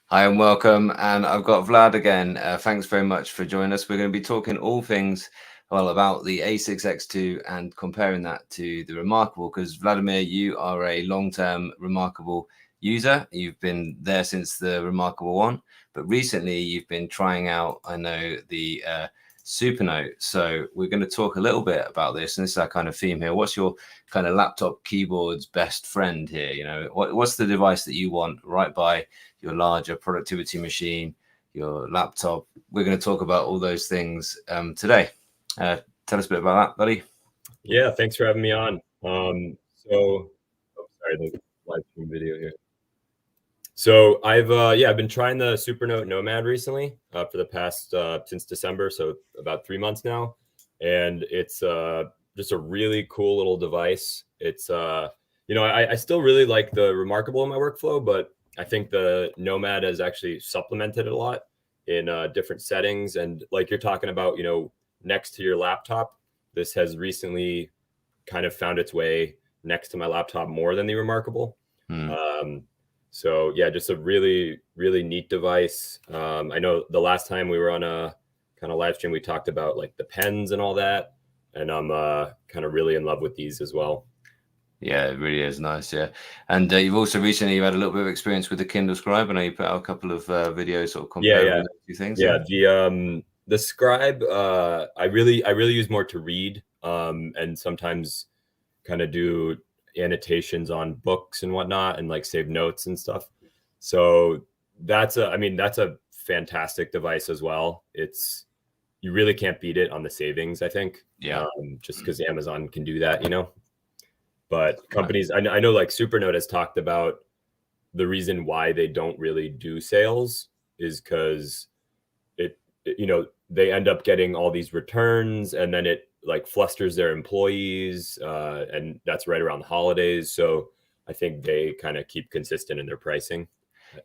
Hi and welcome. And I've got Vlad again. Thanks very much for joining us. We're going to be talking all things, well, about the A6X2 and comparing that to the Remarkable, because Vladimir, you are a long-term Remarkable user. You've been there since the Remarkable one, but recently you've been trying out, I know, the Supernote. So we're going to talk a little bit about this, and this is our kind of theme here. What's your kind of laptop keyboard's best friend here? You know, what's the device that you want right by your larger productivity machine, your laptop? We're going to talk about all those things today. Tell us a bit about that, buddy. Yeah, thanks for having me on. Sorry, the live stream video here. So I've been trying the Supernote Nomad recently for the past since December, so about 3 months now, and it's just a really cool little device. It's I still really like the Remarkable in my workflow, but I think the Nomad has actually supplemented it a lot in different settings, and like you're talking about, next to your laptop, this has recently kind of found its way next to my laptop more than the Remarkable. So yeah, just a really, really neat device. I know the last time we were on a kind of live stream, we talked about like the pens and all that, and I'm kind of really in love with these as well. Yeah, it really is nice. Yeah, and you've also recently had a little bit of experience with the Kindle Scribe. I know you put out a couple of videos sort of comparing those two things. Yeah. The Scribe, I really use more to read, and sometimes kind of do annotations on books and whatnot, and like save notes and stuff. So that's a fantastic device as well. You really can't beat it on the savings, I think. Yeah. Just because Amazon can do that, But companies, I know like Supernote has talked about the reason why they don't really do sales is because they end up getting all these returns, and then it like flusters their employees, and that's right around the holidays. So I think they kind of keep consistent in their pricing.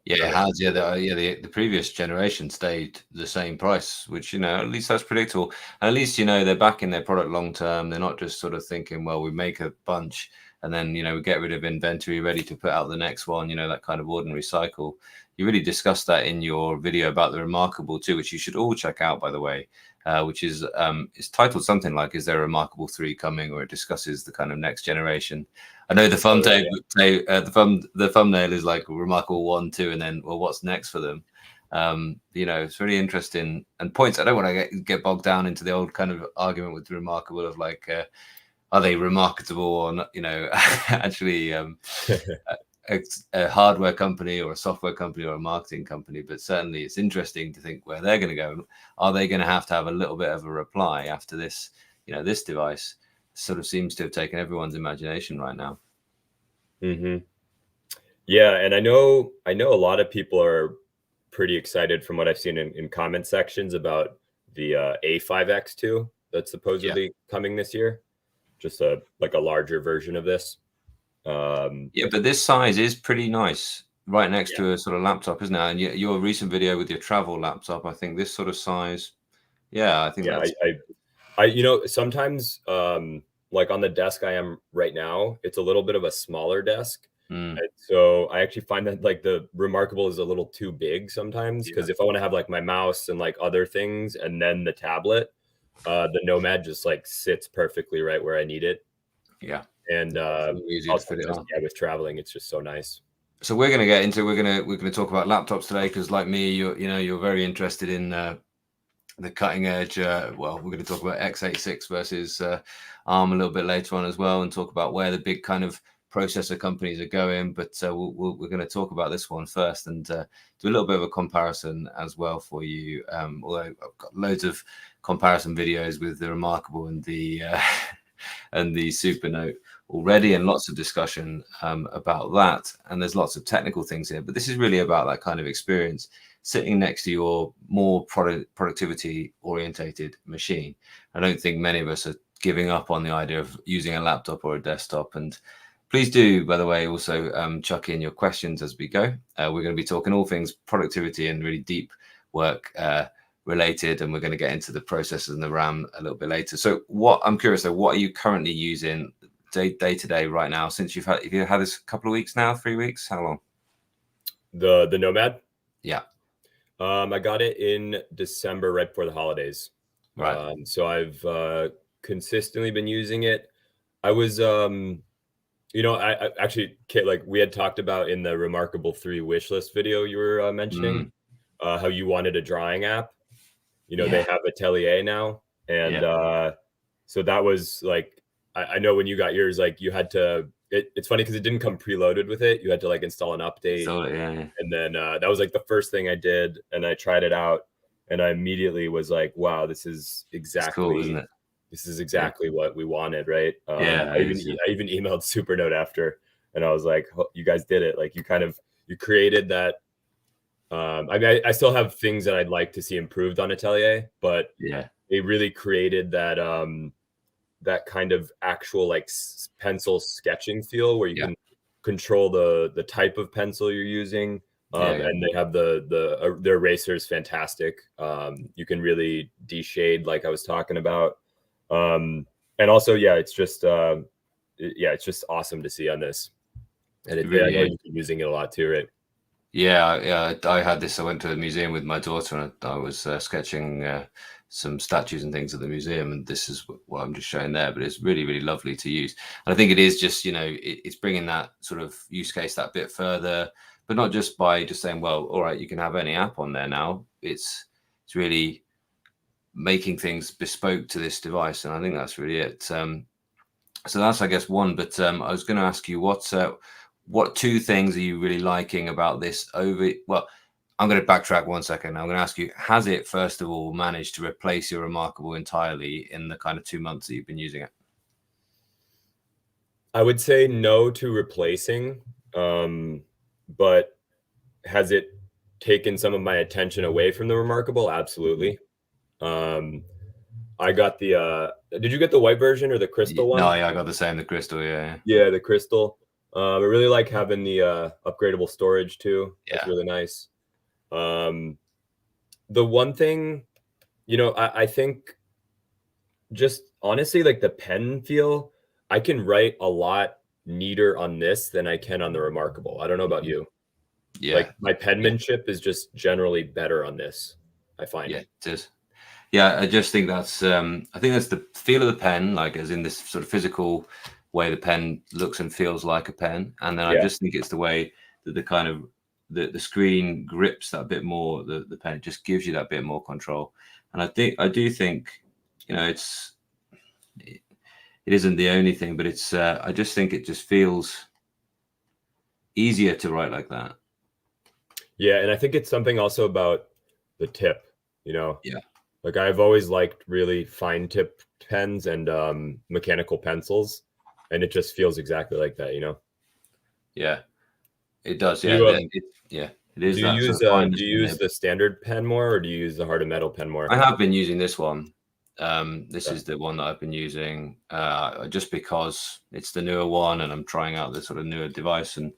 Yeah, it has. Yeah, the previous generation stayed the same price, which, at least that's predictable. And at least, they're backing their product long term. They're not just sort of thinking, well, we make a bunch and then, we get rid of inventory ready to put out the next one, that kind of ordinary cycle. You really discussed that in your video about the Remarkable too, which you should all check out, by the way, which is it's titled something like, "Is there a Remarkable 3 coming?" Or it discusses the kind of next generation. I know the thumbnail is like Remarkable 1, 2, and then, well, what's next for them? It's really interesting and points. I don't want to get bogged down into the old kind of argument with the Remarkable of like, are they remarkable or not? Actually, a hardware company or a software company or a marketing company. But certainly, it's interesting to think where they're going to go. Are they going to have a little bit of a reply after this? This device sort of seems to have taken everyone's imagination right now. Yeah, and I know a lot of people are pretty excited from what I've seen in comment sections about the A5X2 that's supposedly coming this year. Just a larger version of this. Yeah, but this size is pretty nice, right next to a sort of laptop, isn't it? And your recent video with your travel laptop, I think this sort of size, I think that's... I sometimes like on the desk I am right now, it's a little bit of a smaller desk. And so I actually find that like the Remarkable is a little too big sometimes, because if I want to have like my mouse and like other things and then the tablet, the Nomad just like sits perfectly right where I need it. Yeah. And with traveling, it's just so nice. So we're going to get into, we're going to talk about laptops today, because like me, you're very interested in the cutting edge. Well, we're going to talk about x86 versus ARM a little bit later on as well, and talk about where the big kind of processor companies are going. But we're going to talk about this one first and do a little bit of a comparison as well for you. Although I've got loads of comparison videos with the Remarkable and the and the Supernote already, and lots of discussion about that. And there's lots of technical things here, but this is really about that kind of experience sitting next to your more productivity orientated machine. I don't think many of us are giving up on the idea of using a laptop or a desktop. And please do, by the way, also chuck in your questions as we go. We're going to be talking all things productivity and really deep work related, and we're going to get into the processors and the RAM a little bit later. So I'm curious though, what are you currently using day to day right now, since you've had this a couple of weeks now, 3 weeks? How long? The Nomad? Yeah. I got it in December, right before the holidays. Right. So I've consistently been using it. I was, I actually, like we had talked about in the Remarkable 3 wish list video you were mentioning, Mm. how you wanted a drawing app. They Yeah. have Atelier now. And Yeah. so that was like, I know when you got yours, like you had to, it's funny because it didn't come preloaded with it. You had to like install an update. So yeah. And then that was like the first thing I did, and I tried it out, and I immediately was like, "Wow, It's cool, isn't it? this is Yeah. exactly what we wanted." Right? Yeah. It is, yeah. I even emailed Supernote after, and I was like, "You guys did it! Like you created that." I mean, I still have things that I'd like to see improved on Atelier, but Yeah. they really created that that kind of actual like pencil sketching feel where you Yeah. can control the type of pencil you're using. Yeah. Yeah. And they have their eraser is fantastic. You can really de-shade like I was talking about. And also, yeah, it's just it's just awesome to see on this. And It I really know is. you've been using it a lot too, right? Yeah, I had this. I went to the museum with my daughter, and I was sketching some statues and things at the museum, and this is what I'm just showing there. But it's really, really lovely to use, and I think it is just it's bringing that sort of use case that bit further, but not just by just saying, well, all right, you can have any app on there now. It's really making things bespoke to this device, and I think that's really it. So that's, I guess, one. But I was going to ask you what two things are you really liking about this well, I'm going to backtrack 1 second. I'm going to ask you, has it, first of all, managed to replace your Remarkable entirely in the kind of 2 months that you've been using it? I would say no to replacing, but has it taken some of my attention away from the Remarkable? Absolutely. I got the did you get the white version or the crystal one? No, yeah, I got the same, the crystal, yeah. Yeah, the crystal. I really like having the upgradable storage too. That's Yeah. really nice. The one thing, I think just honestly, like the pen feel, I can write a lot neater on this than I can on the Remarkable. I don't know about you. Yeah. Like my penmanship is just generally better on this, I find. Yeah, it is. Yeah, I just think that's I think that's the feel of the pen, like as in this sort of physical way the pen looks and feels like a pen. And then I Yeah. just think it's the way that the kind of the screen grips that bit more, the pen, it just gives you that bit more control. And I do think, it isn't the only thing, but it's I just think it just feels easier to write like that. Yeah, and I think it's something also about the tip, Yeah. Like I've always liked really fine tip pens and mechanical pencils, and it just feels exactly like that, Yeah, it does. Yeah, it is Do you that use sort of fineness do you in use it. the standard pen more, or do you use the Heart of Metal pen more? I have been using this one. This Yeah. is the one that I've been using just because it's the newer one, and I'm trying out this sort of newer device and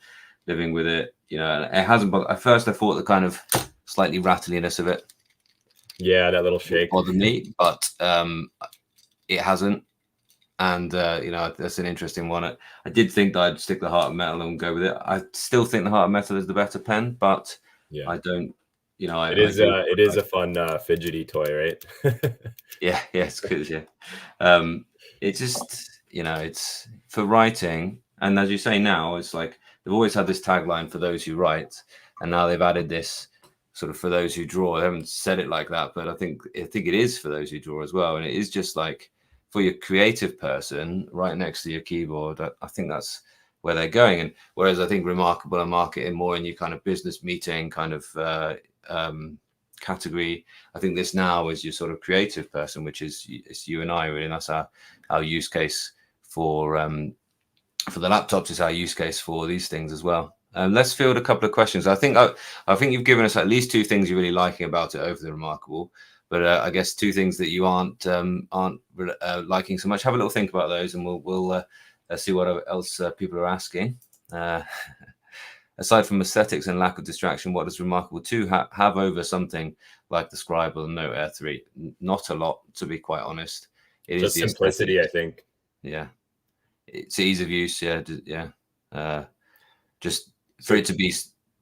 living with it. And it hasn't. At first, I thought the kind of slightly rattliness of it Yeah, that little shake bothered me, but it hasn't. And that's an interesting one. I did think that I'd stick the Heart of Metal and go with it. I still think the Heart of Metal is the better pen, but Yeah, I don't. it is a fun fidgety toy, right? Yeah, it's good. Yeah, it's just it's for writing, and as you say now, it's like they've always had this tagline for those who write, and now they've added this sort of for those who draw. They haven't said it like that, but I think it is for those who draw as well, and it is just like for your creative person right next to your keyboard. I think that's where they're going, and whereas I think Remarkable are marketing more in your kind of business meeting kind of category, I think this now is your sort of creative person, which is it's you and I really, and that's our use case for the laptops, is our use case for these things as well. Let's field a couple of questions. I think you've given us at least two things you're really liking about it over the Remarkable, but I guess two things that you aren't liking so much. Have a little think about those, and we'll see what else people are asking. Aside from aesthetics and lack of distraction, what does Remarkable 2 have over something like the Scribe or the Note Air 3? Not a lot, to be quite honest. It just is the simplicity, aesthetics. I think. Yeah, it's ease of use. Yeah. Just for it to be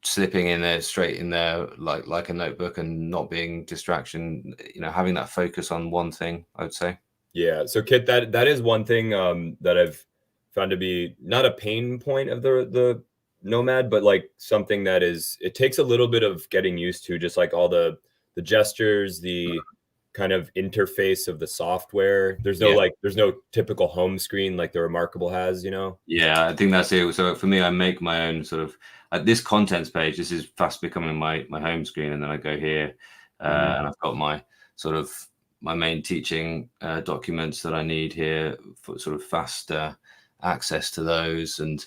slipping in there straight in there like a notebook and not being distraction, having that focus on one thing, I would say. Yeah. So Kit, that is one thing that I've found to be not a pain point of the Nomad, but like something that it takes a little bit of getting used to, just like all the gestures, the kind of interface of the software. There's no typical home screen like the Remarkable has, Yeah, I think that's it. So for me, I make my own sort of this contents page. This is fast becoming my home screen, and then I go here, and I've got my sort of my main teaching documents that I need here for sort of fast access to those. And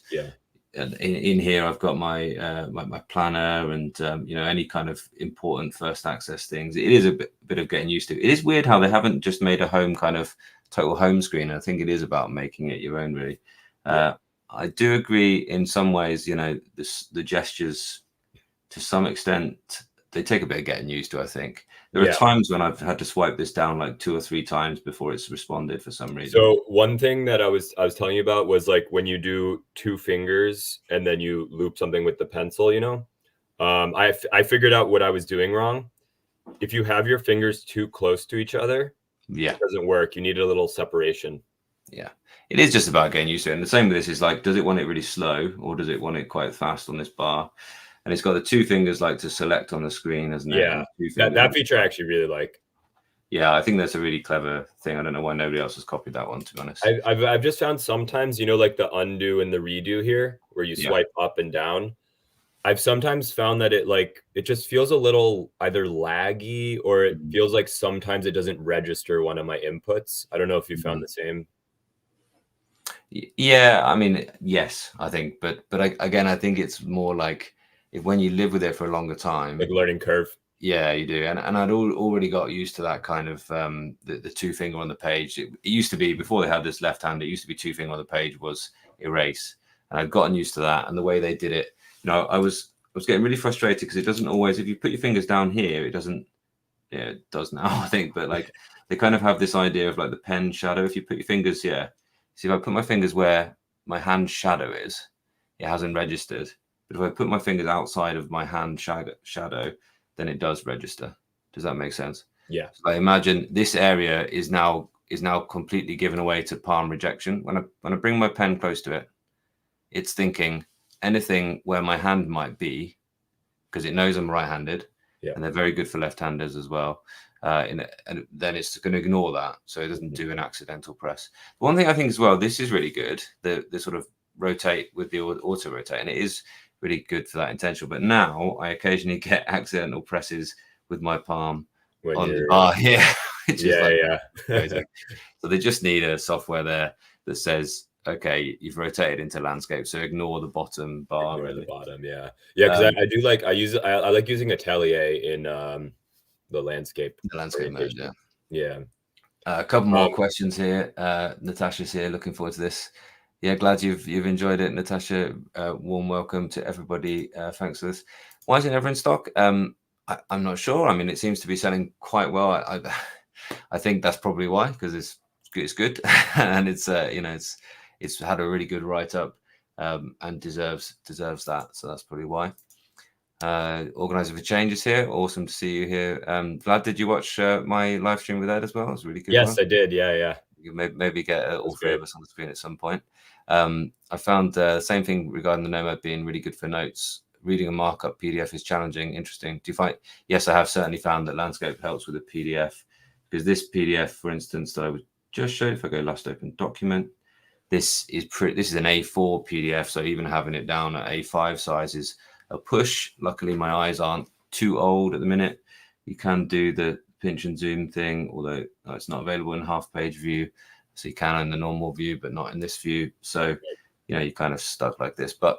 in here, I've got my my planner and any kind of important first access things. It is a bit of getting used to. It is weird how they haven't just made a home kind of total home screen. I think it is about making it your own, really. I do agree in some ways, the gestures to some extent, they take a bit of getting used to, I think. There are times when I've had to swipe this down like 2 or 3 times before it's responded for some reason. So one thing that I was telling you about was like when you do 2 fingers and then you loop something with the pencil, I figured out what I was doing wrong. If you have your fingers too close to each other, it doesn't work. You need a little separation. Yeah, it is just about getting used to it. And the same with this is like, does it want it really slow or does it want it quite fast on this bar? And it's got the 2 fingers like to select on the screen, isn't it? Yeah, that feature I actually really like. Yeah, I think that's a really clever thing. I don't know why nobody else has copied that one, to be honest. I've just found sometimes, like the undo and the redo here, where you swipe up and down. I've sometimes found that it just feels a little either laggy or it feels like sometimes it doesn't register one of my inputs. I don't know if you found the same. Yeah, I mean, yes, I think, but again, I think it's more like when you live with it for a longer time, like learning curve. Yeah, you do, and I'd already got used to that kind of the 2 finger on the page. It used to be before they had this left hand. It used to be 2 finger on the page was erase, and I'd gotten used to that. And the way they did it, I was getting really frustrated because it doesn't always. If you put your fingers down here, it doesn't. Yeah, it does now, I think, but like they kind of have this idea of like the pen shadow. If you put your fingers here, see, if I put my fingers where my hand shadow is, it hasn't registered. But if I put my fingers outside of my hand shadow, then it does register. Does that make sense? Yeah. So I imagine this area is now completely given away to palm rejection. When I bring my pen close to it, it's thinking anything where my hand might be, because it knows I'm right-handed, and they're very good for left-handers as well. And then it's going to ignore that, so it doesn't do an accidental press. One thing I think as well, this is really good. The sort of rotate with the auto rotate, and it is really good for that intention. But now I occasionally get accidental presses with my palm on the bar here. So they just need a software there that says, okay, you've rotated into landscape, so ignore the bottom bar. Ignore the bottom, because I do like I like using Atelier in the landscape mode. Yeah. A couple more questions here. Natasha's here, looking forward to this. Yeah, glad you've enjoyed it, Natasha. Warm welcome to everybody. Thanks for this. Why is it never in stock? I'm not sure. I mean, it seems to be selling quite well. I think that's probably why, because it's good and it's had a really good write up and deserves that. So that's probably why. Organizer for Changes here. Awesome to see you here. Vlad, did you watch my live stream with Ed as well? It was really good. Yes, I did. Yeah. You maybe get all 3 of us on the screen at some point. I found the same thing regarding the Nomad being really good for notes. Reading a markup PDF is challenging. Interesting. Do you find? Yes, I have certainly found that landscape helps with a PDF, because this PDF, for instance, that I would just show, if I go last open document, this is an A4 PDF. So even having it down at A5 size is a push. Luckily, my eyes aren't too old at the minute. You can do the pinch and zoom thing, although it's not available in half page view. So you can in the normal view, but not in this view. So, you're kind of stuck like this. But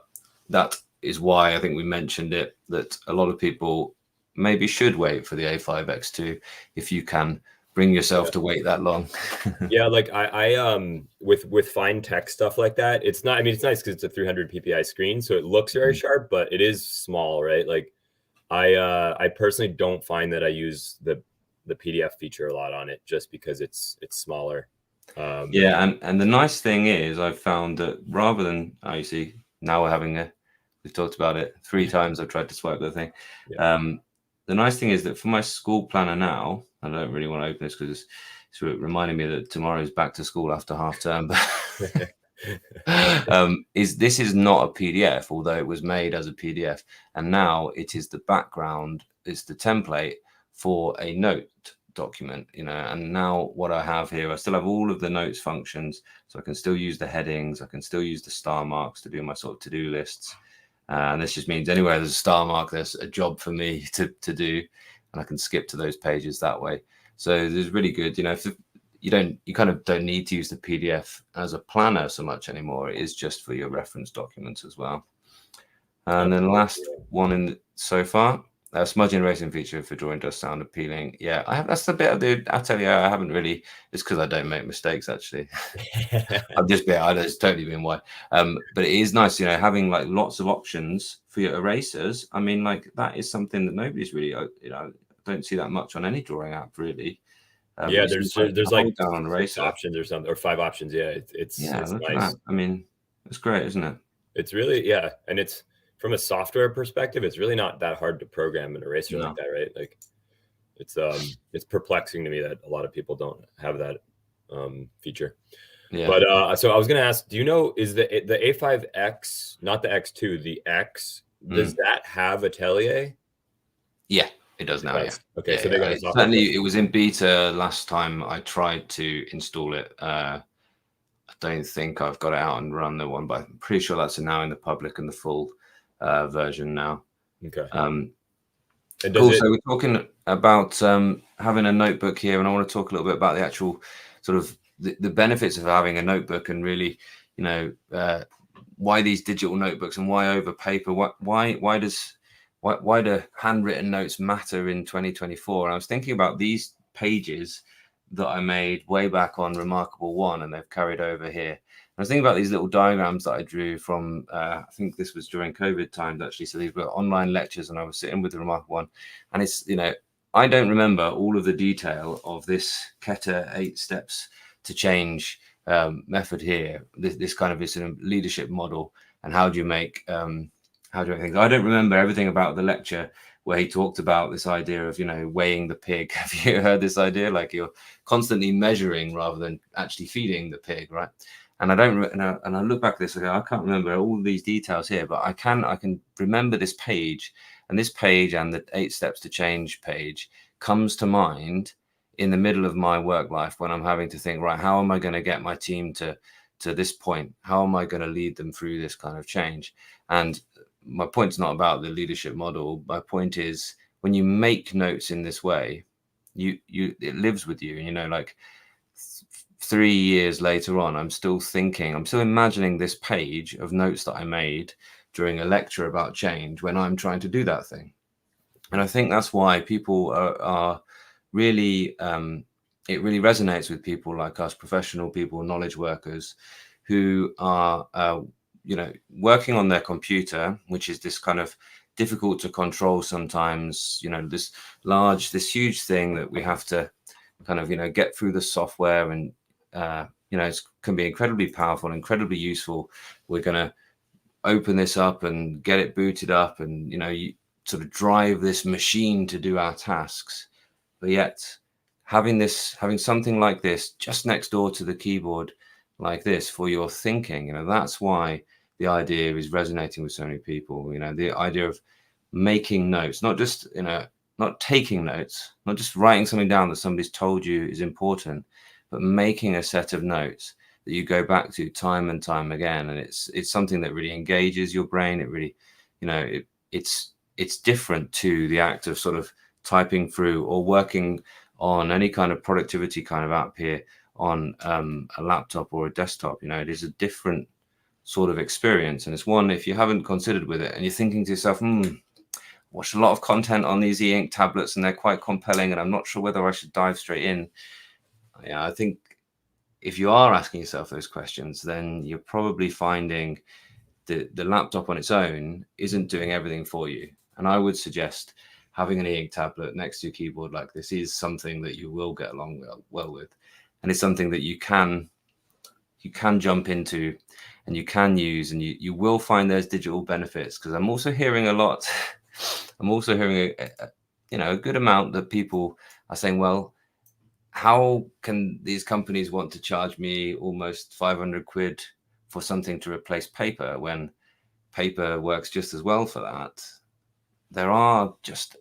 that is why I think we mentioned it, that a lot of people maybe should wait for the A5X2 if you can bring yourself to wait that long. Yeah, like I with fine text stuff like that, it's not. I mean, it's nice because it's a 300 ppi screen, so it looks very sharp, but it is small, right? Like I personally don't find that I use the PDF feature a lot on it, just because it's smaller. And the nice thing is, I've found that rather than, you see, now we're having a We've talked about it 3 times. I've tried to swipe the thing. Yeah. The nice thing is that for my school planner now, I don't really want to open this because it's reminding me that tomorrow is back to school after half term. This is not a PDF, although it was made as a PDF, and now it is the background, it's the template for a note document, and now what I have here, I still have all of the notes functions, so I can still use the headings, I can still use the star marks to do my sort of to-do lists, and this just means anywhere there's a star mark, there's a job for me to do, and I can skip to those pages that way. So this is really good. If you kind of don't need to use the PDF as a planner so much anymore. It is just for your reference documents as well. And then last one so far, smudge and erasing feature for drawing does sound appealing. Yeah, that's the bit of the Atelier I haven't really. It's because I don't make mistakes actually. It's totally been why. But it is nice, having like lots of options for your erasers. I mean, like that is something that nobody's really, don't see that much on any drawing app really. There's like down on eraser options or something, or 5 options. Yeah, it's nice. I mean, it's great, isn't it? It's really, and it's from a software perspective, it's really not that hard to program an eraser like that, right? Like it's perplexing to me that a lot of people don't have that feature. Yeah. But so I was going to ask, do you know, is the A5X, not the X2, the X, does that have Atelier? Yeah. It does now, yeah. Okay, so they got certainly it was in beta last time I tried to install it. I don't think I've got it out and run the one, but I'm pretty sure that's now in the public and the full version now. Okay. Also, we're talking about having a notebook here, and I want to talk a little bit about the actual sort of the benefits of having a notebook, and really, why these digital notebooks and why over paper? Why do handwritten notes matter in 2024? And I was thinking about these pages that I made way back on Remarkable 1, and they've carried over here. I was thinking about these little diagrams that I drew from, I think this was during COVID times, actually. So these were online lectures, and I was sitting with the Remarkable 1. And it's, I don't remember all of the detail of this Keter 8 steps to change method here. This kind of is a leadership model, and how do you make... I don't remember everything about the lecture where he talked about this idea of, weighing the pig. Have you heard this idea? Like you're constantly measuring rather than actually feeding the pig, right? And I look back at this, I can't remember all these details here, but I can remember this page, and this page and the 8 steps to change page comes to mind in the middle of my work life when I'm having to think, right, how am I going to get my team to this point? How am I going to lead them through this kind of change? And my point's not about the leadership model. My point is, when you make notes in this way, it lives with you. And, like 3 years later on, I'm still imagining this page of notes that I made during a lecture about change when I'm trying to do that thing. And I think that's why people are really, it really resonates with people like us, professional people, knowledge workers, who are, working on their computer, which is this kind of difficult to control sometimes, this huge thing that we have to kind of, get through the software, and, it can be incredibly powerful, incredibly useful. We're going to open this up and get it booted up, and, you sort of drive this machine to do our tasks. But yet having something like this just next door to the keyboard like this for your thinking, that's why the idea is resonating with so many people. The idea of making notes, not just, not taking notes, not just writing something down that somebody's told you is important, but making a set of notes that you go back to time and time again. And it's something that really engages your brain. It really, it's different to the act of sort of typing through or working on any kind of productivity kind of app here on a laptop or a desktop. It is a different sort of experience, and it's one, if you haven't considered with it and you're thinking to yourself, watched a lot of content on these e-ink tablets and they're quite compelling, and I'm not sure whether I should dive straight in. I think if you are asking yourself those questions, then you're probably finding the laptop on its own isn't doing everything for you. And I would suggest having an e-ink tablet next to your keyboard like this is something that you will get along well with, and it's something that you can you can jump into and you can use, and you will find those digital benefits. Because I'm also hearing a lot, I'm also hearing a good amount that people are saying, well, how can these companies want to charge me almost 500 quid for something to replace paper when paper works just as well for that? There are just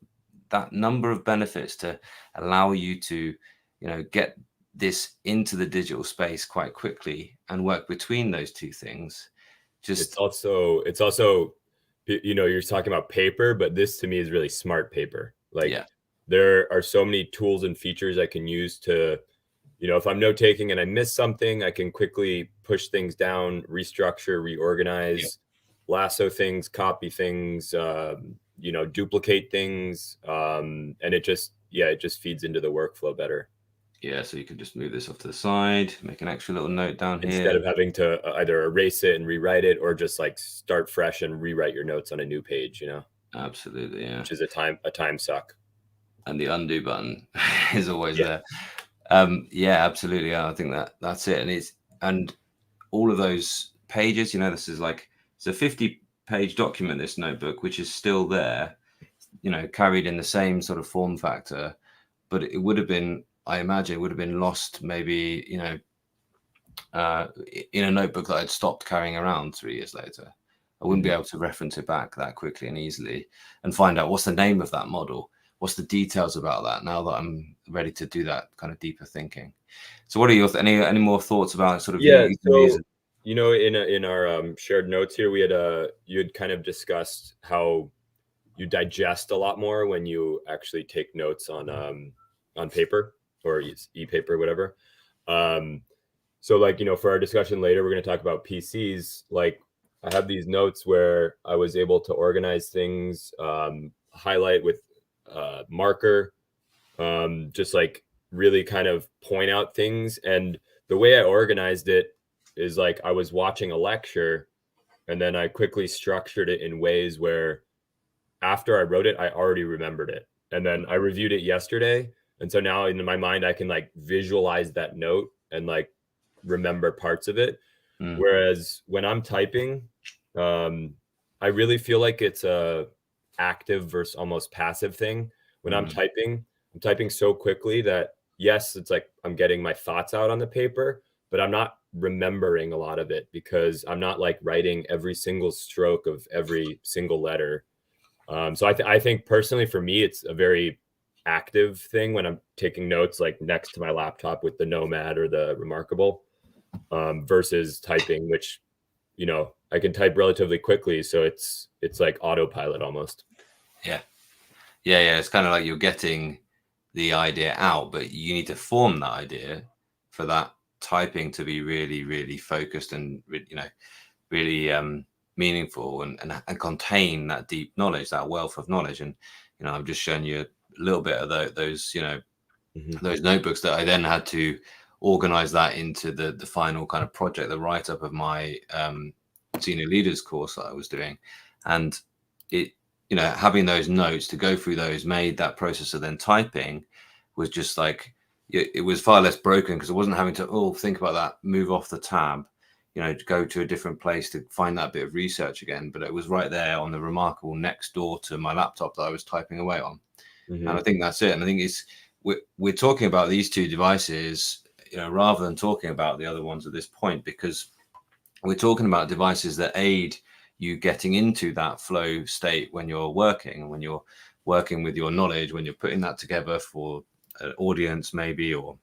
that number of benefits to allow you to, get this into the digital space quite quickly and work between those two things. It's also, you're talking about paper, but this to me is really smart paper. Like, there are so many tools and features I can use to, if I'm note taking and I miss something, I can quickly push things down, restructure, reorganize, lasso things, copy things, duplicate things. And it just feeds into the workflow better. Yeah, so you can just move this off to the side, make an extra little note down here. Instead of having to either erase it and rewrite it, or just like start fresh and rewrite your notes on a new page, Absolutely, yeah. Which is a time suck. And the undo button is always there. Yeah, absolutely. Yeah, I think that's it. And all of those pages, this is like, it's a 50-page document, this notebook, which is still there, carried in the same sort of form factor, but it would have been, I imagine, it would have been lost maybe, in a notebook that I'd stopped carrying around 3 years later. I wouldn't be able to reference it back that quickly and easily and find out what's the name of that model, what's the details about that, now that I'm ready to do that kind of deeper thinking. So what are your any more thoughts about sort of in our shared notes here, you had kind of discussed how you digest a lot more when you actually take notes on paper or e-paper, whatever. So like, for our discussion later, we're going to talk about PCs. Like, I have these notes where I was able to organize things, highlight with marker, just like really kind of point out things. And the way I organized it is like I was watching a lecture, and then I quickly structured it in ways where after I wrote it, I already remembered it. And then I reviewed it yesterday. And so now in my mind, I can like visualize that note and like remember parts of it. Whereas when I'm typing, I really feel like it's a active versus almost passive thing. When I'm typing so quickly that, yes, it's like I'm getting my thoughts out on the paper, but I'm not remembering a lot of it because I'm not like writing every single stroke of every single letter. So I think personally for me, it's a very active thing when I'm taking notes, like next to my laptop with the Nomad or the Remarkable, versus typing, which, I can type relatively quickly. So it's like autopilot almost. Yeah. It's kind of like you're getting the idea out, but you need to form that idea for that typing to be really, really focused and, really meaningful and contain that deep knowledge, that wealth of knowledge. And, I've just shown you a little bit of those, those notebooks that I then had to organize that into the final kind of project, the write-up of my senior leaders course that I was doing. And it, having those notes to go through those made that process of then typing was just like, it was far less broken because I wasn't having to think about that, move off the tab, to go to a different place to find that bit of research again. But it was right there on the Remarkable next door to my laptop that I was typing away on. And I think that's it. And I think we're talking about these two devices, rather than talking about the other ones at this point, because we're talking about devices that aid you getting into that flow state when you're working, when you're working with your knowledge, when you're putting that together for an audience maybe, or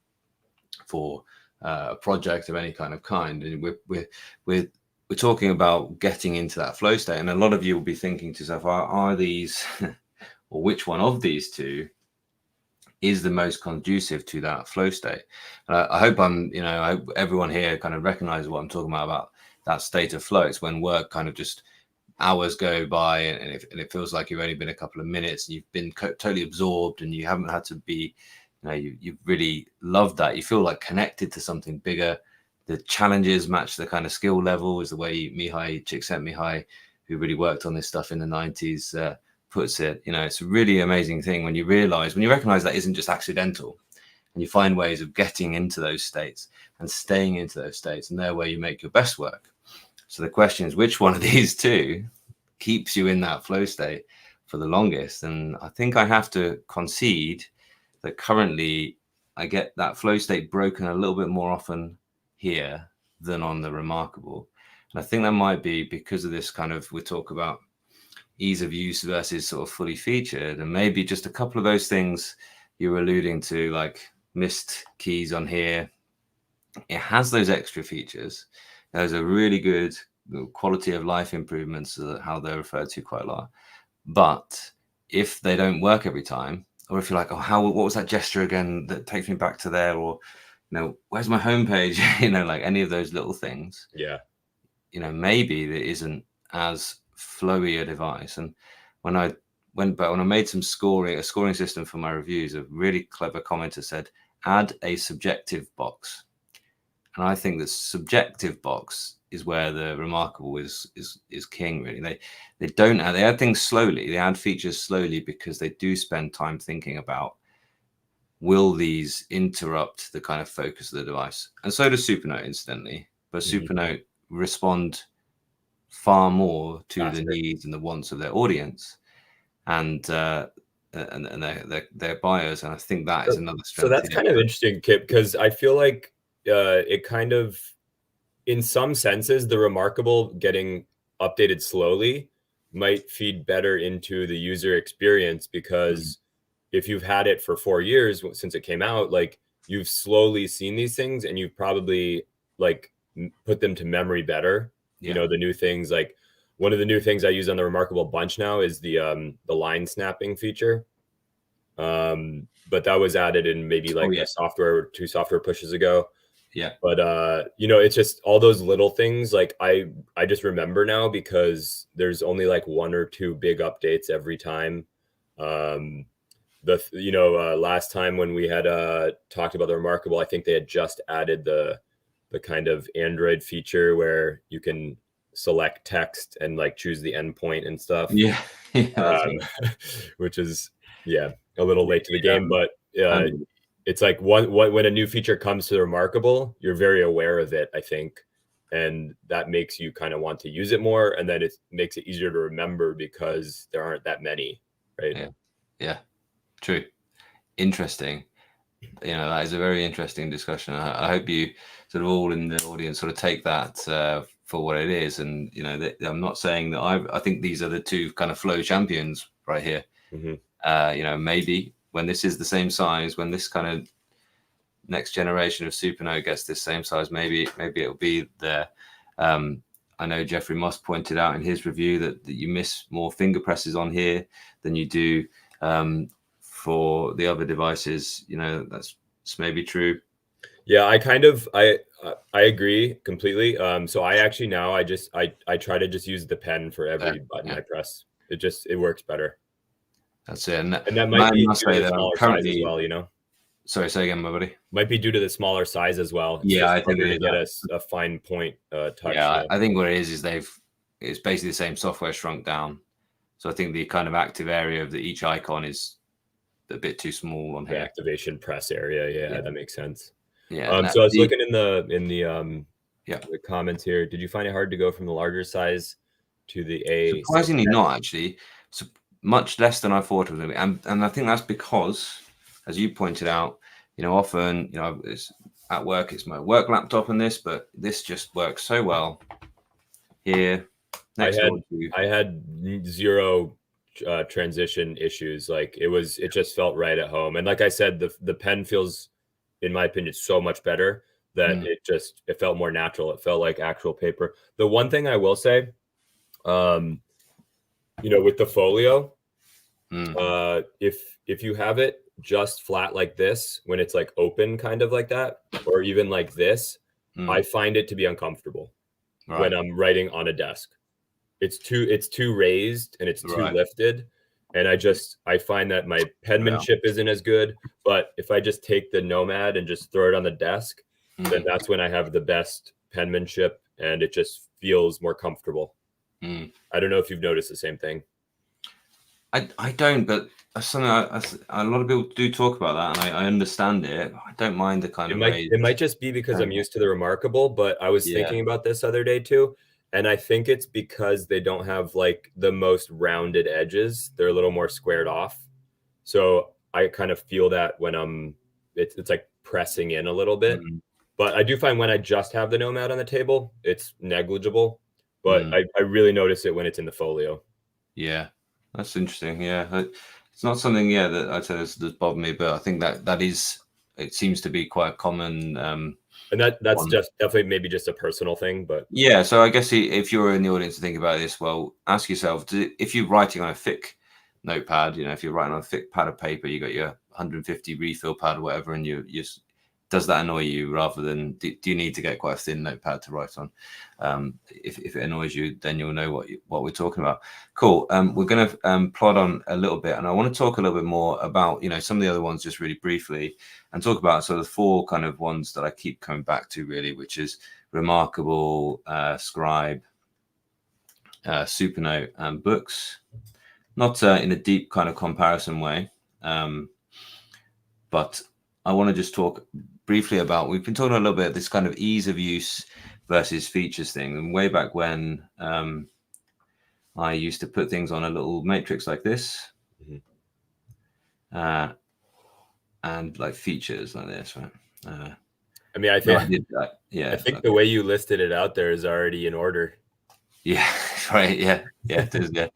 for a project of any kind. And we're talking about getting into that flow state. And a lot of you will be thinking to yourself, are these or which one of these two is the most conducive to that flow state? I hope I hope everyone here kind of recognizes what I'm talking about that state of flow. It's when work kind of just hours go by and it feels like you've only been a couple of minutes and you've been totally absorbed and you haven't had to be, you've really loved that. You feel like connected to something bigger. The challenges match the kind of skill level, is the way Csikszentmihalyi, who really worked on this stuff in the 90s, puts it. It's a really amazing thing when you recognize that isn't just accidental. and you find ways of getting into those states and staying into those states, and they're where you make your best work. So the question is, which one of these two keeps you in that flow state for the longest? And I think I have to concede that currently I get that flow state broken a little bit more often here than on the Remarkable. And I think that might be because of this kind of, we talk about ease of use versus sort of fully featured, and maybe just a couple of those things you were alluding to, like missed keys on here. It has those extra features. There's a really good quality of life improvements, how they're referred to quite a lot. But if they don't work every time, or if you're like, oh, what was that gesture again that takes me back to there? Or, where's my homepage? Like any of those little things. Yeah. Maybe there isn't as flowy a device. And when I made a scoring system for my reviews, a really clever commenter said, add a subjective box. And I think the subjective box is where the Remarkable is king, really. They add things slowly. They add features slowly because they do spend time thinking about, will these interrupt the kind of focus of the device? And so does Supernote, incidentally. But Supernote respond far more to the needs and the wants of their audience and their buyers. And I think that is another strength. So that's kind of interesting, Kip, because I feel like it kind of, in some senses, the Remarkable getting updated slowly might feed better into the user experience, because if you've had it for 4 years since it came out, like you've slowly seen these things and you've probably like put them to memory better. The new things, like one of the new things I use on the Remarkable bunch now is the line snapping feature. But that was added in maybe like two software pushes ago. Yeah. But it's just all those little things. Like I just remember now because there's only like 1 or 2 big updates every time. Last time when we had talked about the Remarkable, I think they had just added the kind of Android feature where you can select text and like choose the endpoint and stuff. Yeah. Which is a little late to the game, but it's like when a new feature comes to the Remarkable, you're very aware of it, I think, and that makes you kind of want to use it more, and then it makes it easier to remember because there aren't that many, right? Yeah, true. Interesting. That is a very interesting discussion. I hope you sort of all in the audience sort of take that for what it is. And I'm not saying that I think these are the two kind of flow champions right here. Maybe when this is the same size, when this kind of next generation of Supernote gets this same size, maybe it'll be there. I know Jeffrey Moss pointed out in his review that you miss more finger presses on here than you do for the other devices. That's maybe true. Yeah, I agree completely. So I actually now I try to just use the pen for every button I press. It works better. That's it. And that might be due to the smaller size as well, Sorry, say again, my buddy. Might be due to the smaller size as well. It's I think to get a fine point touch. Yeah, I think what it is it's basically the same software shrunk down. So I think the kind of active area of each icon is a bit too small on here. The activation press area, yeah, that makes sense. Yeah. So I was looking in the comments here. Did you find it hard to go from the larger size to the A6X? Surprisingly not, actually. So much less than I thought it was going to be. And I think that's because, as you pointed out, often, it's at work, it's my work laptop and this, but this just works so well here. I had zero transition issues. Like it just felt right at home. And like I said, the pen feels, in my opinion, so much better that it felt more natural. It felt like actual paper. The one thing I will say, with the folio, if you have it just flat like this, when it's like open kind of like that, or even like this, I find it to be uncomfortable when I'm writing on a desk. It's too raised and it's too lifted. And I find that my penmanship isn't as good. But if I just take the Nomad and just throw it on the desk, then that's when I have the best penmanship and it just feels more comfortable. I don't know if you've noticed the same thing. I don't, but something a lot of people do talk about that, and I understand it. I don't mind the kind It of might raised. it might just be because I'm used to the Remarkable, but I was Yeah. thinking about this other day too, and I think it's because they don't have like the most rounded edges. They're a little more squared off. So I kind of feel that when it's like pressing in a little bit. Mm, But I do find when I just have the Nomad on the table, it's negligible. But mm, I really notice it when it's in the folio. yeah, that's interesting. Yeah, it's not something. Yeah, that I'd say that's bothered me, but I think that is. It seems to be quite a common And that's one. just definitely maybe just a personal thing, but Yeah, so I guess if you're in the audience to think about this, well, ask yourself: if you're writing on a thick notepad, if you're writing on a thick pad of paper, you got your 150 refill pad or whatever, and does that annoy you rather than do you need to get quite a thin notepad to write on? If it annoys you, then you'll know what we're talking about. Cool. We're going to plod on a little bit, and I want to talk a little bit more about some of the other ones just really briefly, and talk about sort of 4 kind of ones that I keep coming back to really, which is Remarkable, Scribe, Supernote, and books. Not in a deep kind of comparison way, but I want to just talk briefly about. We've been talking a little bit this kind of ease of use versus features thing. And way back when, I used to put things on a little matrix like this, and like features like this, right? I mean, I No, I think did that. Yeah, I think the way you listed it out there is already in order. yeah, right. Yeah, it is. Yeah,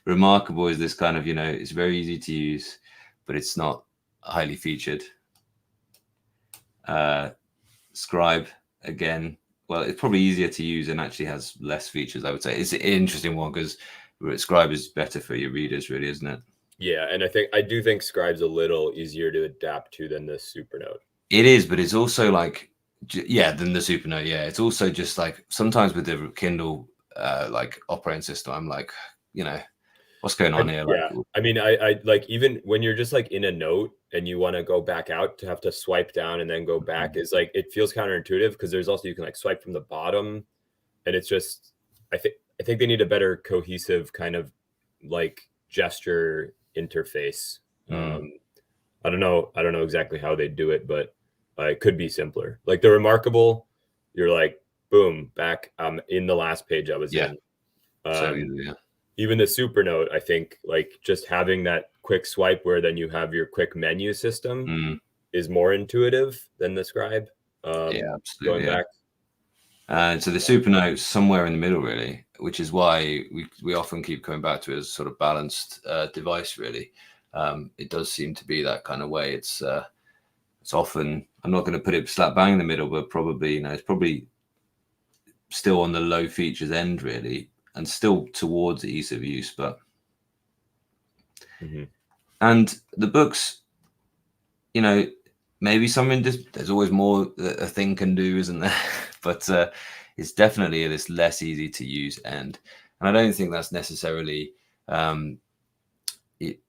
Remarkable is this kind of it's very easy to use, but it's not highly featured. Scribe again. Well, it's probably easier to use and actually has less features. I would say it's an interesting one because Scribe is better for your readers, really, isn't it? Yeah, and I do think Scribe's a little easier to adapt to than the Supernote. It is, but it's also like than the Supernote. Yeah, it's also just like sometimes with the Kindle like operating system, I'm like, what's going on here? Like, Yeah, I mean, I like even when you're just like in a note and you want to go back out to have to swipe down and then go back is like it feels counterintuitive because there's also you can like swipe from the bottom, and it's just I think they need a better cohesive kind of like gesture interface. I don't know exactly how they do it, but it could be simpler. Like the Remarkable, you're like boom back in the last page I was in. So easy, yeah. Even the Supernote, I think like just having that quick swipe where then you have your quick menu system is more intuitive than the Scribe. Yeah, absolutely. Going back. And so the Supernote's somewhere in the middle, really, which is why we often keep coming back to it as sort of balanced device, really. It does seem to be that kind of way. It's often, I'm not going to put it slap bang in the middle, but probably, it's probably still on the low features end, really, and still towards ease of use. But and the books, maybe something there's always more that a thing can do, isn't there? But it's definitely this less easy to use end, and I don't think that's necessarily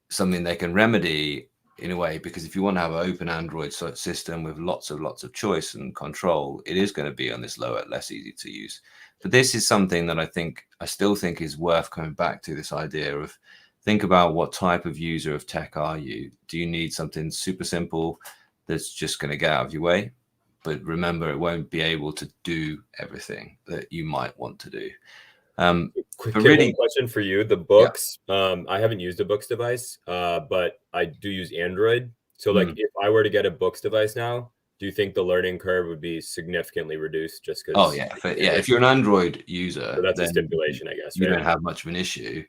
something they can remedy in a way, because if you want to have an open Android system with lots of choice and control, it is going to be on this lower, less easy to use. But this is something that I still think is worth coming back to, this idea of think about what type of user of tech are you? Do you need something super simple that's just going to get out of your way? But remember, it won't be able to do everything that you might want to do. Quick really, one question for you. The books, I haven't used a books device, but I do use Android. So like if I were to get a books device now, do you think the learning curve would be significantly reduced just because? Oh yeah, if you're an Android user, so that's a then stipulation, I guess. you Right? don't have much of an issue.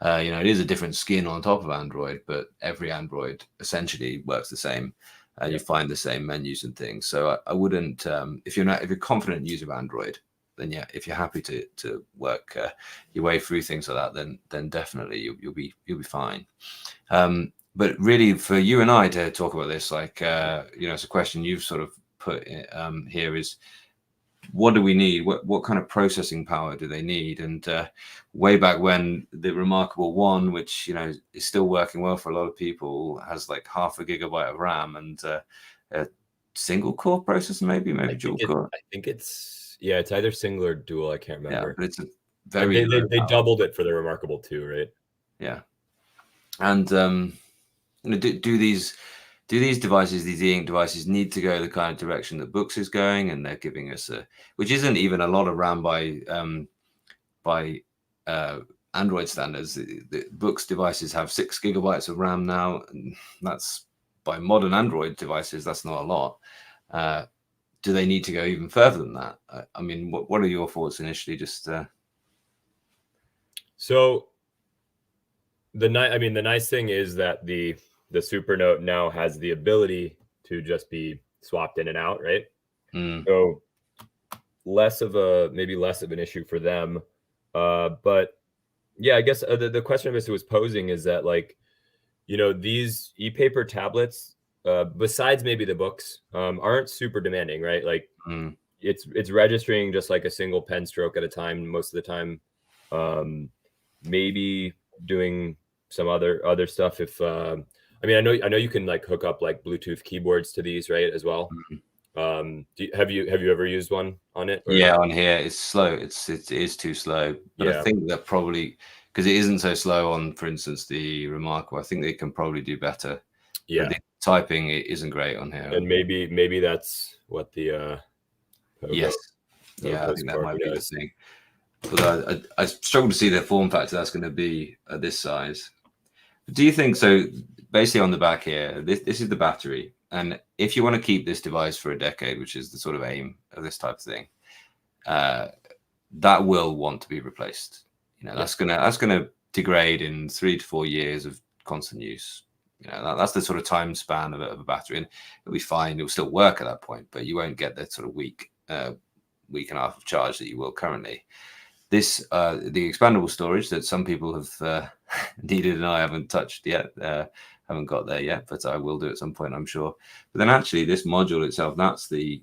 It is a different skin on top of Android, but every Android essentially works the same. You find the same menus and things. So I wouldn't, if you're a confident user of Android, then yeah, if you're happy to work your way through things like that, then definitely you'll be fine. But really, for you and I to talk about this, like it's a question you've sort of put here is, what do we need? What kind of processing power do they need? And way back when, the Remarkable One, which is still working well for a lot of people, has like 0.5 gigabyte of RAM and a single core processor, maybe dual core. I think it's either single or dual. I can't remember. Yeah, but it's a very they doubled it for the Remarkable 2, right? Yeah. And do these devices, these e-ink devices, need to go the kind of direction that books is going? And they're giving us which isn't even a lot of RAM by Android standards. The books devices have 6 gigabytes of RAM now. And that's by modern Android devices. That's not a lot. Do they need to go even further than that? I mean, what are your thoughts initially? Just so the nice thing is that the Supernote now has the ability to just be swapped in and out, right? So less of an issue for them. But yeah, I guess the question I was posing is that, like, these e-paper tablets, besides maybe the books, aren't super demanding, right? Like it's registering just like a single pen stroke at a time most of the time. Maybe doing some other stuff if I know you can like hook up like Bluetooth keyboards to these, right, as well. Have you ever used one on it? Or? Yeah, on here it's slow. It is too slow. But I think that probably because it isn't so slow on, for instance, the Remarkable, I think they can probably do better. Yeah, but the typing it isn't great on here. And maybe that's what the yes, yeah, I think that might be the thing. But I struggle to see the form factor that's going to be at this size. But do you think so? Basically, on the back here, this is the battery. And if you want to keep this device for a decade, which is the sort of aim of this type of thing, that will want to be replaced. That's gonna degrade in 3 to 4 years of constant use. That's the sort of time span of a battery, and it'll be fine. It'll still work at that point, but you won't get that sort of week and a half of charge that you will currently. This the expandable storage that some people have needed and I haven't touched yet. Haven't got there yet, but I will do at some point, I'm sure. But then actually this module itself, that's the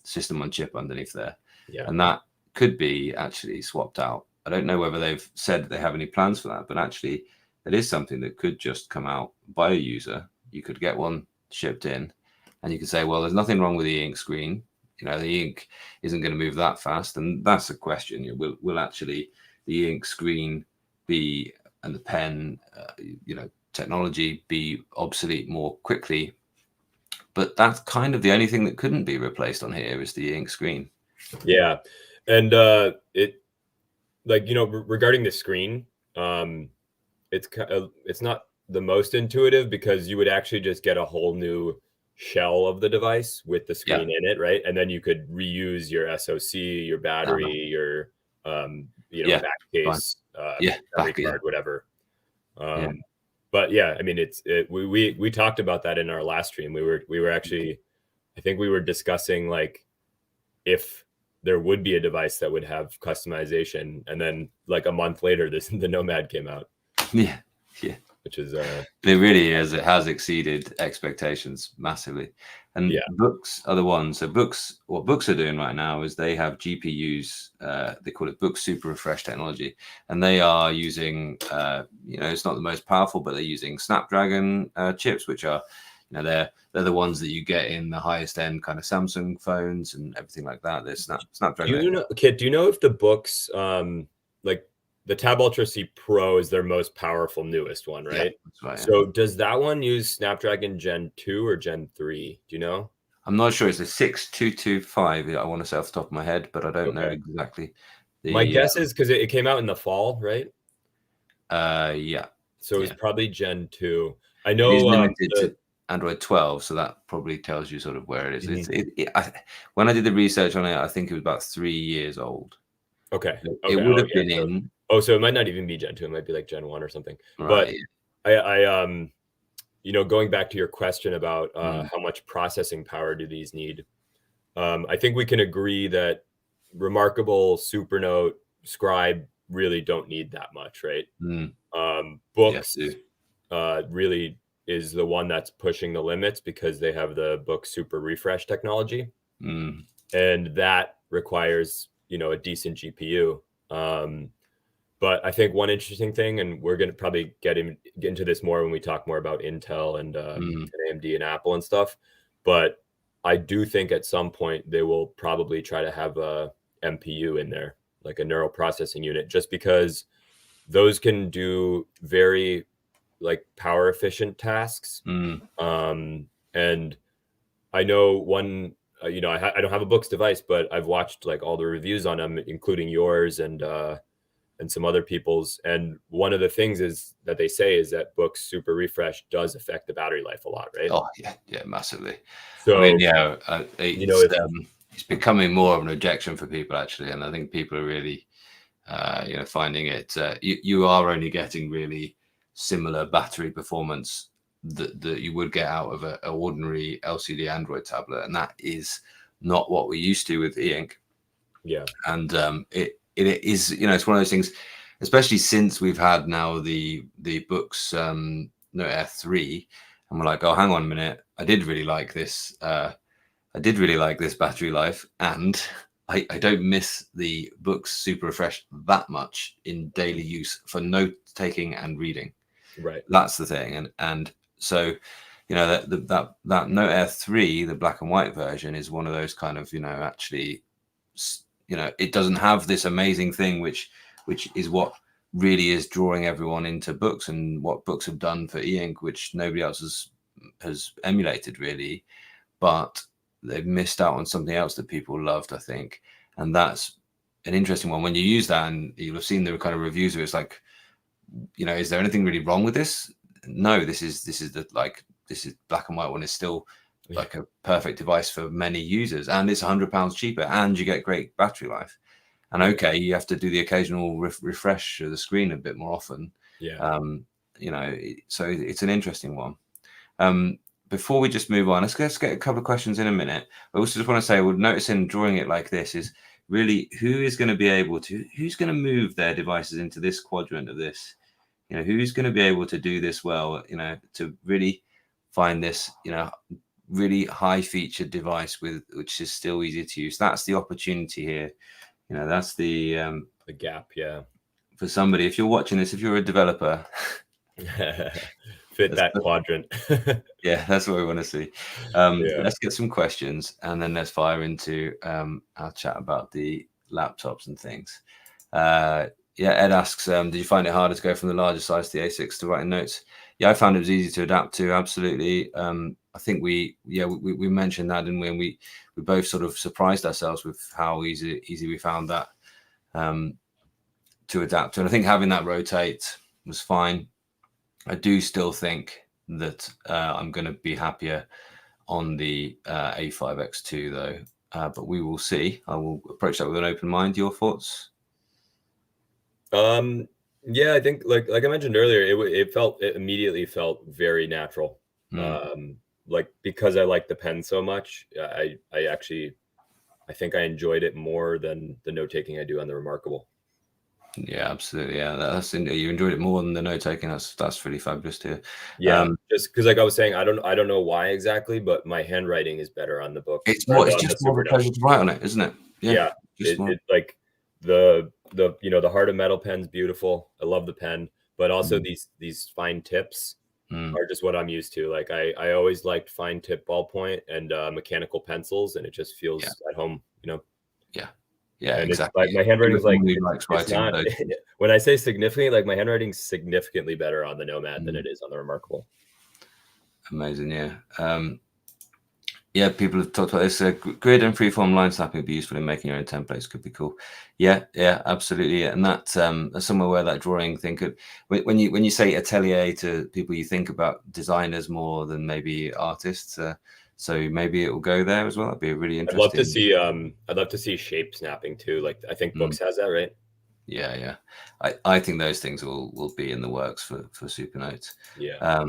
system on chip underneath there. Yeah. And that could be actually swapped out. I don't know whether they've said they have any plans for that, but actually that is something that could just come out by a user. You could get one shipped in and you could say, well, there's nothing wrong with the ink screen. The ink isn't going to move that fast. And that's a question. Will actually the ink screen be, and the pen, technology be obsolete more quickly? But that's kind of the only thing that couldn't be replaced on here is the ink screen. Yeah. And regarding the screen, it's not the most intuitive because you would actually just get a whole new shell of the device with the screen in it, right? And then you could reuse your SoC, your battery, your back case, back card, whatever. But yeah, I mean, we talked about that in our last stream. We were actually, I think we were discussing like if there would be a device that would have customization, and then like a month later, the Nomad came out. Yeah. Which is it really is. It has exceeded expectations massively. And books are the ones. So what books are doing right now is they have GPUs. They call it Book Super Refresh technology, and they are using. It's not the most powerful, but they're using Snapdragon chips, which are, they're the ones that you get in the highest end kind of Samsung phones and everything like that. There's Snapdragon. Kit, do you know if the books like the Tab Ultra C Pro is their most powerful, newest one, right? Yeah, that's right. So does that one use Snapdragon Gen 2 or Gen 3? Do you know? I'm not sure. It's a 6225. I want to say off the top of my head, but I don't know exactly. My guess is because it came out in the fall, right? Yeah. So it's probably Gen 2. I know it's limited to Android 12, so that probably tells you sort of where it is. When I did the research on it, I think it was about 3 years old. Okay. It would have been in. So it might not even be Gen 2. It might be like Gen 1 or something. Right. But I going back to your question about how much processing power do these need, I think we can agree that Remarkable, Supernote, Scribe really don't need that much, right? Books really is the one that's pushing the limits because they have the Book Super Refresh technology, and that requires a decent GPU. But I think one interesting thing, and we're going to probably get into this more when we talk more about Intel and AMD and Apple and stuff. But I do think at some point they will probably try to have a MPU in there, like a neural processing unit, just because those can do very like power efficient tasks. Mm. And I know one, you know, I don't have a Books device, but I've watched like all the reviews on them, including yours and some other people's. And one of the things is that they say is that Books Super Refresh does affect the battery life a lot, right? Oh yeah, massively. So, I mean, yeah, you know, it's becoming more of an objection for people actually, and I think people are really, you know, finding it. You are only getting really similar battery performance that you would get out of an ordinary LCD Android tablet, and that is not what we're used to with e-ink. Yeah, and it is, you know, it's one of those things, especially since we've had now the Books Note Air 3, and we're like, oh, hang on a minute, I did really like this. I did really like this battery life, and I don't miss the Books Super Refresh that much in daily use for note taking and reading. right. That's the thing, and so, you know, that Note Air 3, the black and white version, is one of those kind of, you know, actually, you know, it doesn't have this amazing thing which is what really is drawing everyone into books, and what books have done for e-ink, which nobody else has emulated really, but they've missed out on something else that people loved, I think. And that's an interesting one. When you use that, and you'll have seen the kind of reviews where it's like, you know, is there anything really wrong with this? No, this is black and white one is still like a perfect device for many users, and it's £100 cheaper, and you get great battery life. And okay, you have to do the occasional refresh of the screen a bit more often. Yeah. You know, so it's an interesting one. Before we just move on, let's get a couple of questions in a minute. I also just want to say, we're noticing drawing it like this is really who's going to move their devices into this quadrant of this, you know, who's going to be able to do this well, you know, to really find this, you know, really high featured device which is still easy to use. That's the opportunity here. You know, that's the gap. Yeah. For somebody, if you're watching this, if you're a developer, fit that quadrant. Yeah, that's what we want to see. Let's get some questions, and then let's fire into our chat about the laptops and things. Ed asks, did you find it harder to go from the larger size to the A6 to writing notes? Yeah, I found it was easy to adapt to. Absolutely. I think we mentioned that, didn't we? And we both sort of surprised ourselves with how easy we found that to adapt to. And I think having that rotate was fine. I do still think that I'm going to be happier on the A5X2 though, but we will see. I will approach that with an open mind. Your thoughts? Yeah, I think like I mentioned earlier, it immediately felt very natural. Like, because I like the pen so much, I think I enjoyed it more than the note taking I do on the Remarkable. Yeah, absolutely. Yeah, you enjoyed it more than the note taking. That's really fabulous too. Yeah, just because, like I was saying, I don't know why exactly, but my handwriting is better on the book. It's just more of a pleasure to write on it, isn't it? Yeah, it's like the you know, the Heart of Metal pen's beautiful. I love the pen, but also these fine tips are just what I'm used to. Like I always liked fine tip ballpoint and mechanical pencils, and it just feels at home, you know. Yeah, and exactly. It's like my handwriting's like it's not, when I say significantly, like my handwriting's significantly better on the Nomad than it is on the Remarkable. Amazing, yeah. Yeah, people have talked about this. Grid and freeform line snapping would be useful in making your own templates. Could be cool. Yeah, absolutely. And that's somewhere where that drawing thing could. When you say atelier to people, you think about designers more than maybe artists. So maybe it will go there as well. That'd be a really interesting. I'd love to see shape snapping too. Like I think Books has that, right? Yeah. I think those things will be in the works for Supernote. Yeah.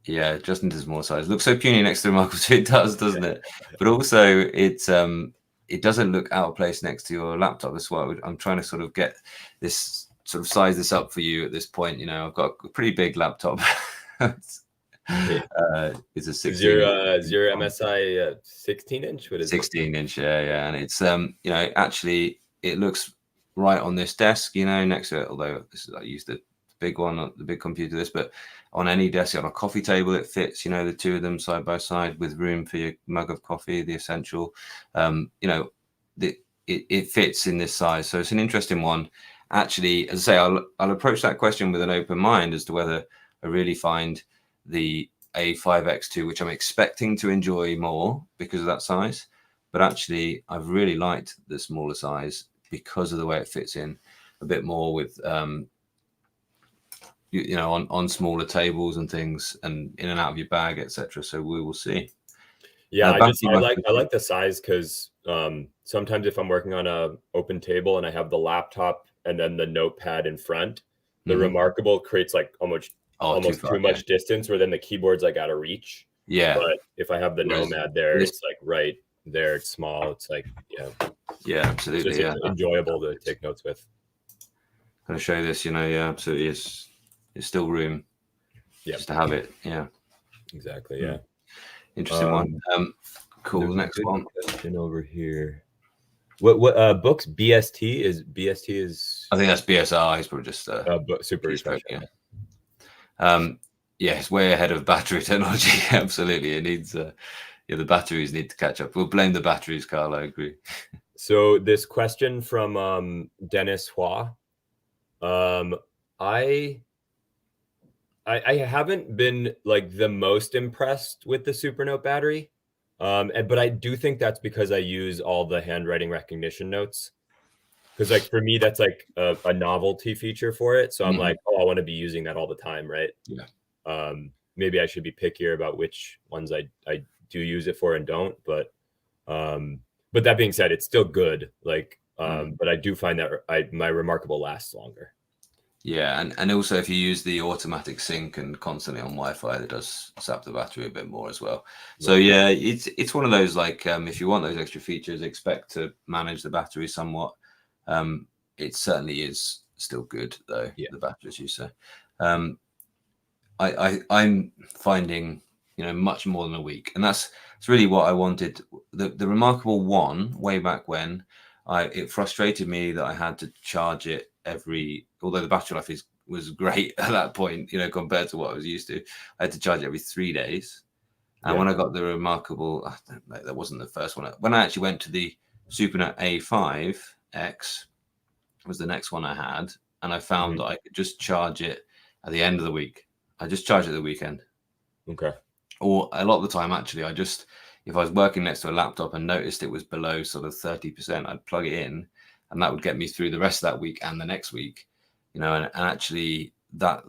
Yeah, Justin does more size. Looks so puny next to Remarkable 2. It does, doesn't it? But also, it doesn't look out of place next to your laptop. That's why I'm trying to sort of get this, sort of size this up for you at this point. You know, I've got a pretty big laptop. It's a 16. Is your MSI 16-inch? What is 16-inch? Yeah, and it's you know, actually it looks right on this desk, you know, next to it. Although I used the big one, the big computer, but on any desk, on a coffee table, it fits, you know, the two of them side by side with room for your mug of coffee, the essential. You know, it fits in this size. So it's an interesting one. Actually, as I say, I'll approach that question with an open mind as to whether I really find the A5X2, which I'm expecting to enjoy more because of that size, but actually I've really liked the smaller size because of the way it fits in a bit more with you know, on smaller tables and things, and in and out of your bag, etc. So we will see. Yeah, I like the size because sometimes if I'm working on a open table and I have the laptop and then the notepad in front, the Remarkable creates like almost too much distance, where then the keyboard's like out of reach. Yeah. But if I have the Nomad there, it's like right there. It's small. It's like yeah, absolutely. It's just enjoyable to take notes with. I'm going to show this, you know, yeah, absolutely. It's still room just to have it. Yeah, exactly. Yeah. Interesting one. Cool. Next one. Question over here. What books? BST is. I think that's BSR. He's probably just super refresh. Yeah, it's way ahead of battery technology. Absolutely, it needs. The batteries need to catch up. We'll blame the batteries, Carl. I agree. So this question from Dennis Hua. I haven't been like the most impressed with the Supernote battery. But I do think that's because I use all the handwriting recognition notes. Because like for me, that's like a novelty feature for it. So I'm like, oh, I want to be using that all the time, right? Yeah. Maybe I should be pickier about which ones I do use it for and don't. But that being said, it's still good. Like, but I do find that my Remarkable lasts longer. Yeah, and also if you use the automatic sync and constantly on Wi-Fi, that does sap the battery a bit more as well. So yeah, it's one of those like if you want those extra features, expect to manage the battery somewhat. It certainly is still good though. Yeah. The batteries you say. I'm finding, you know, much more than a week, and that's really what I wanted. The Remarkable one way back when, it frustrated me that I had to charge it although the battery life was great at that point, you know, compared to what I was used to. I had to charge it every 3 days. And when I got the Remarkable, that wasn't the first one. When I actually went to the Supernote A5X, was the next one I had, and I found that I could just charge it at the end of the week. I just charge it the weekend. Okay. Or a lot of the time, actually, if I was working next to a laptop and noticed it was below sort of 30%, I'd plug it in, and that would get me through the rest of that week and the next week, you know. And actually that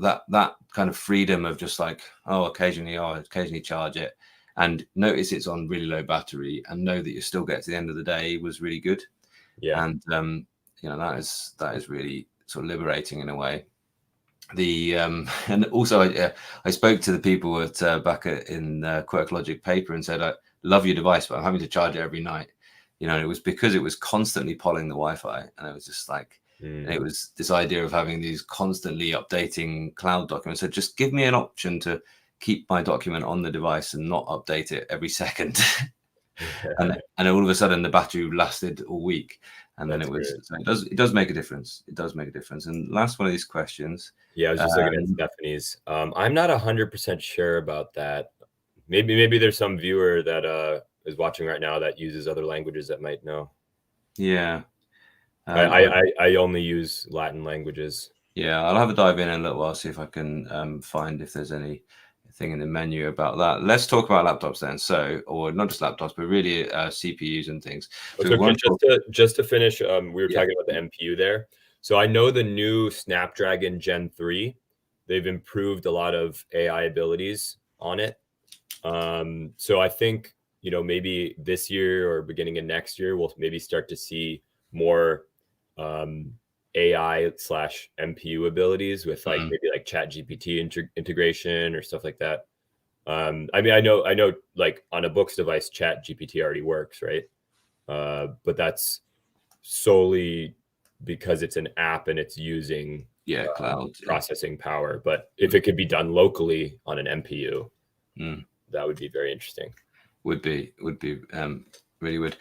kind of freedom of just like, occasionally charge it and notice it's on really low battery and know that you still get to the end of the day was really good. Yeah. And you know, that is really sort of liberating in a way. And also I spoke to the people at back in Quirk Logic paper and said, I love your device, but I'm having to charge it every night. You know, and it was because it was constantly polling the Wi-Fi, and it was just like, and it was this idea of having these constantly updating cloud documents. So just give me an option to keep my document on the device and not update it every second. and all of a sudden the battery lasted all week. And then it does make a difference. It does make a difference. And last one of these questions. Yeah, I was just looking at Stephanie's. I'm not 100% sure about that. Maybe there's some viewer that is watching right now that uses other languages that might know. Yeah. I only use Latin languages. Yeah, I'll have a dive in a little while, see if I can find if there's anything in the menu about that. Let's talk about laptops then. So, or not just laptops, but really CPUs and things. So just to finish, we were talking about the MPU there. So I know the new Snapdragon Gen 3, they've improved a lot of AI abilities on it. So I think, you know, maybe this year or beginning of next year, we'll maybe start to see more AI/MPU abilities with like maybe like ChatGPT integration or stuff like that. I mean, I know like on a Books device, ChatGPT already works, right? But that's solely because it's an app and it's using cloud processing power. But if it could be done locally on an MPU, that would be very interesting. Would be really would.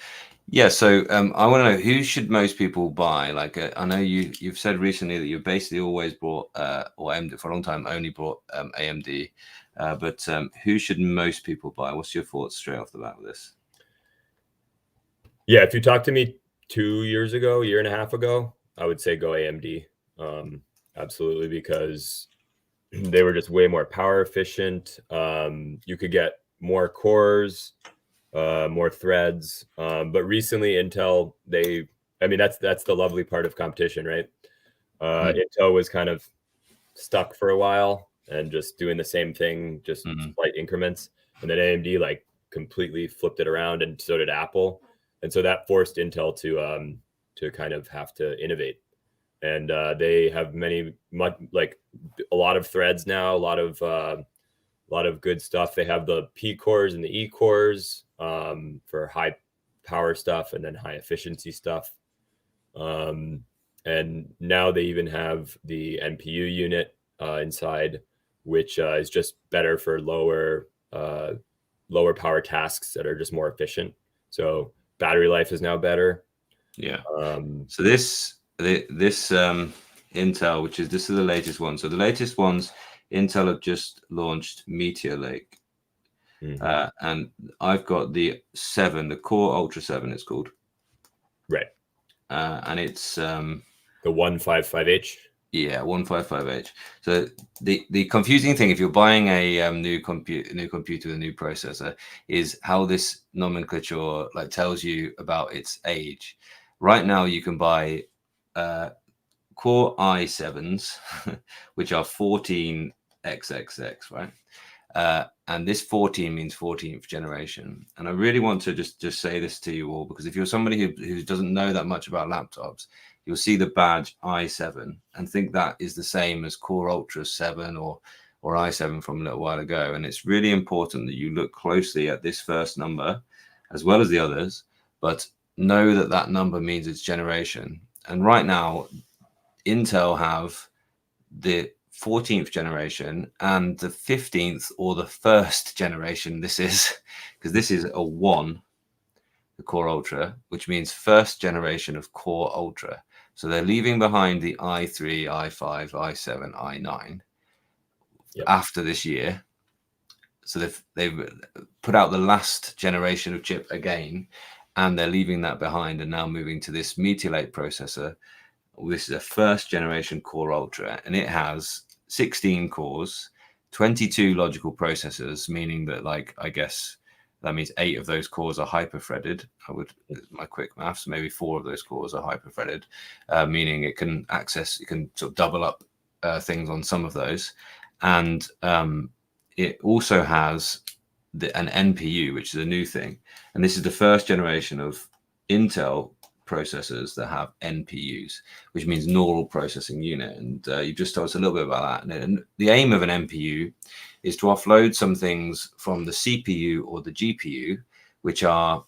Yeah. So I want to know, who should most people buy? Like I know you've said recently that you've basically always bought or AMD for a long time only bought AMD, but who should most people buy? What's your thoughts straight off the bat with this? Yeah, if you talked to me 2 years ago, year and a half ago, I would say go AMD. Absolutely, because they were just way more power efficient. You could get more cores, more threads. But recently Intel, that's the lovely part of competition, right? Intel was kind of stuck for a while and just doing the same thing, just slight increments. And then AMD like completely flipped it around, and so did Apple. And so that forced Intel to kind of have to innovate. And they have like a lot of threads now, a lot of good stuff. They have the P cores and the E cores for high power stuff, and then high efficiency stuff. And now they even have the NPU unit inside, which is just better for lower power tasks that are just more efficient. So battery life is now better. Yeah. So this Intel, this is the latest one. So the latest ones, Intel have just launched Meteor Lake. And I've got the 7, the Core Ultra 7 it's called. Right. And it's the 155H. Yeah, 155H. So the confusing thing, if you're buying a new computer with a new processor, is how this nomenclature like tells you about its age. Right now, you can buy Core i7s, which are 14XXX, right? And this 14 means 14th generation. And I really want to just say this to you all, because if you're somebody who doesn't know that much about laptops, you'll see the badge i7 and think that is the same as Core Ultra 7 or i7 from a little while ago. And it's really important that you look closely at this first number as well as the others, but know that that number means its generation. And right now, Intel have the 14th generation and the 15th or the first generation. This is because this is a 1, the Core Ultra, which means first generation of Core Ultra. So they're leaving behind the i3, i5, i7, i9 after this year. So they've put out the last generation of chip again, and they're leaving that behind and now moving to this Meteor Lake processor. This is a first generation Core Ultra, and it has 16 cores, 22 logical processors, meaning that, like, I guess that means 8 of those cores are hyper-threaded. My quick maths, maybe 4 of those cores are hyper-threaded, meaning it can sort of double up things on some of those. And it also has an NPU, which is a new thing. And this is the first generation of Intel processors that have NPUs, which means neural processing unit. And you just told us a little bit about that. And the aim of an NPU is to offload some things from the CPU or the GPU, which are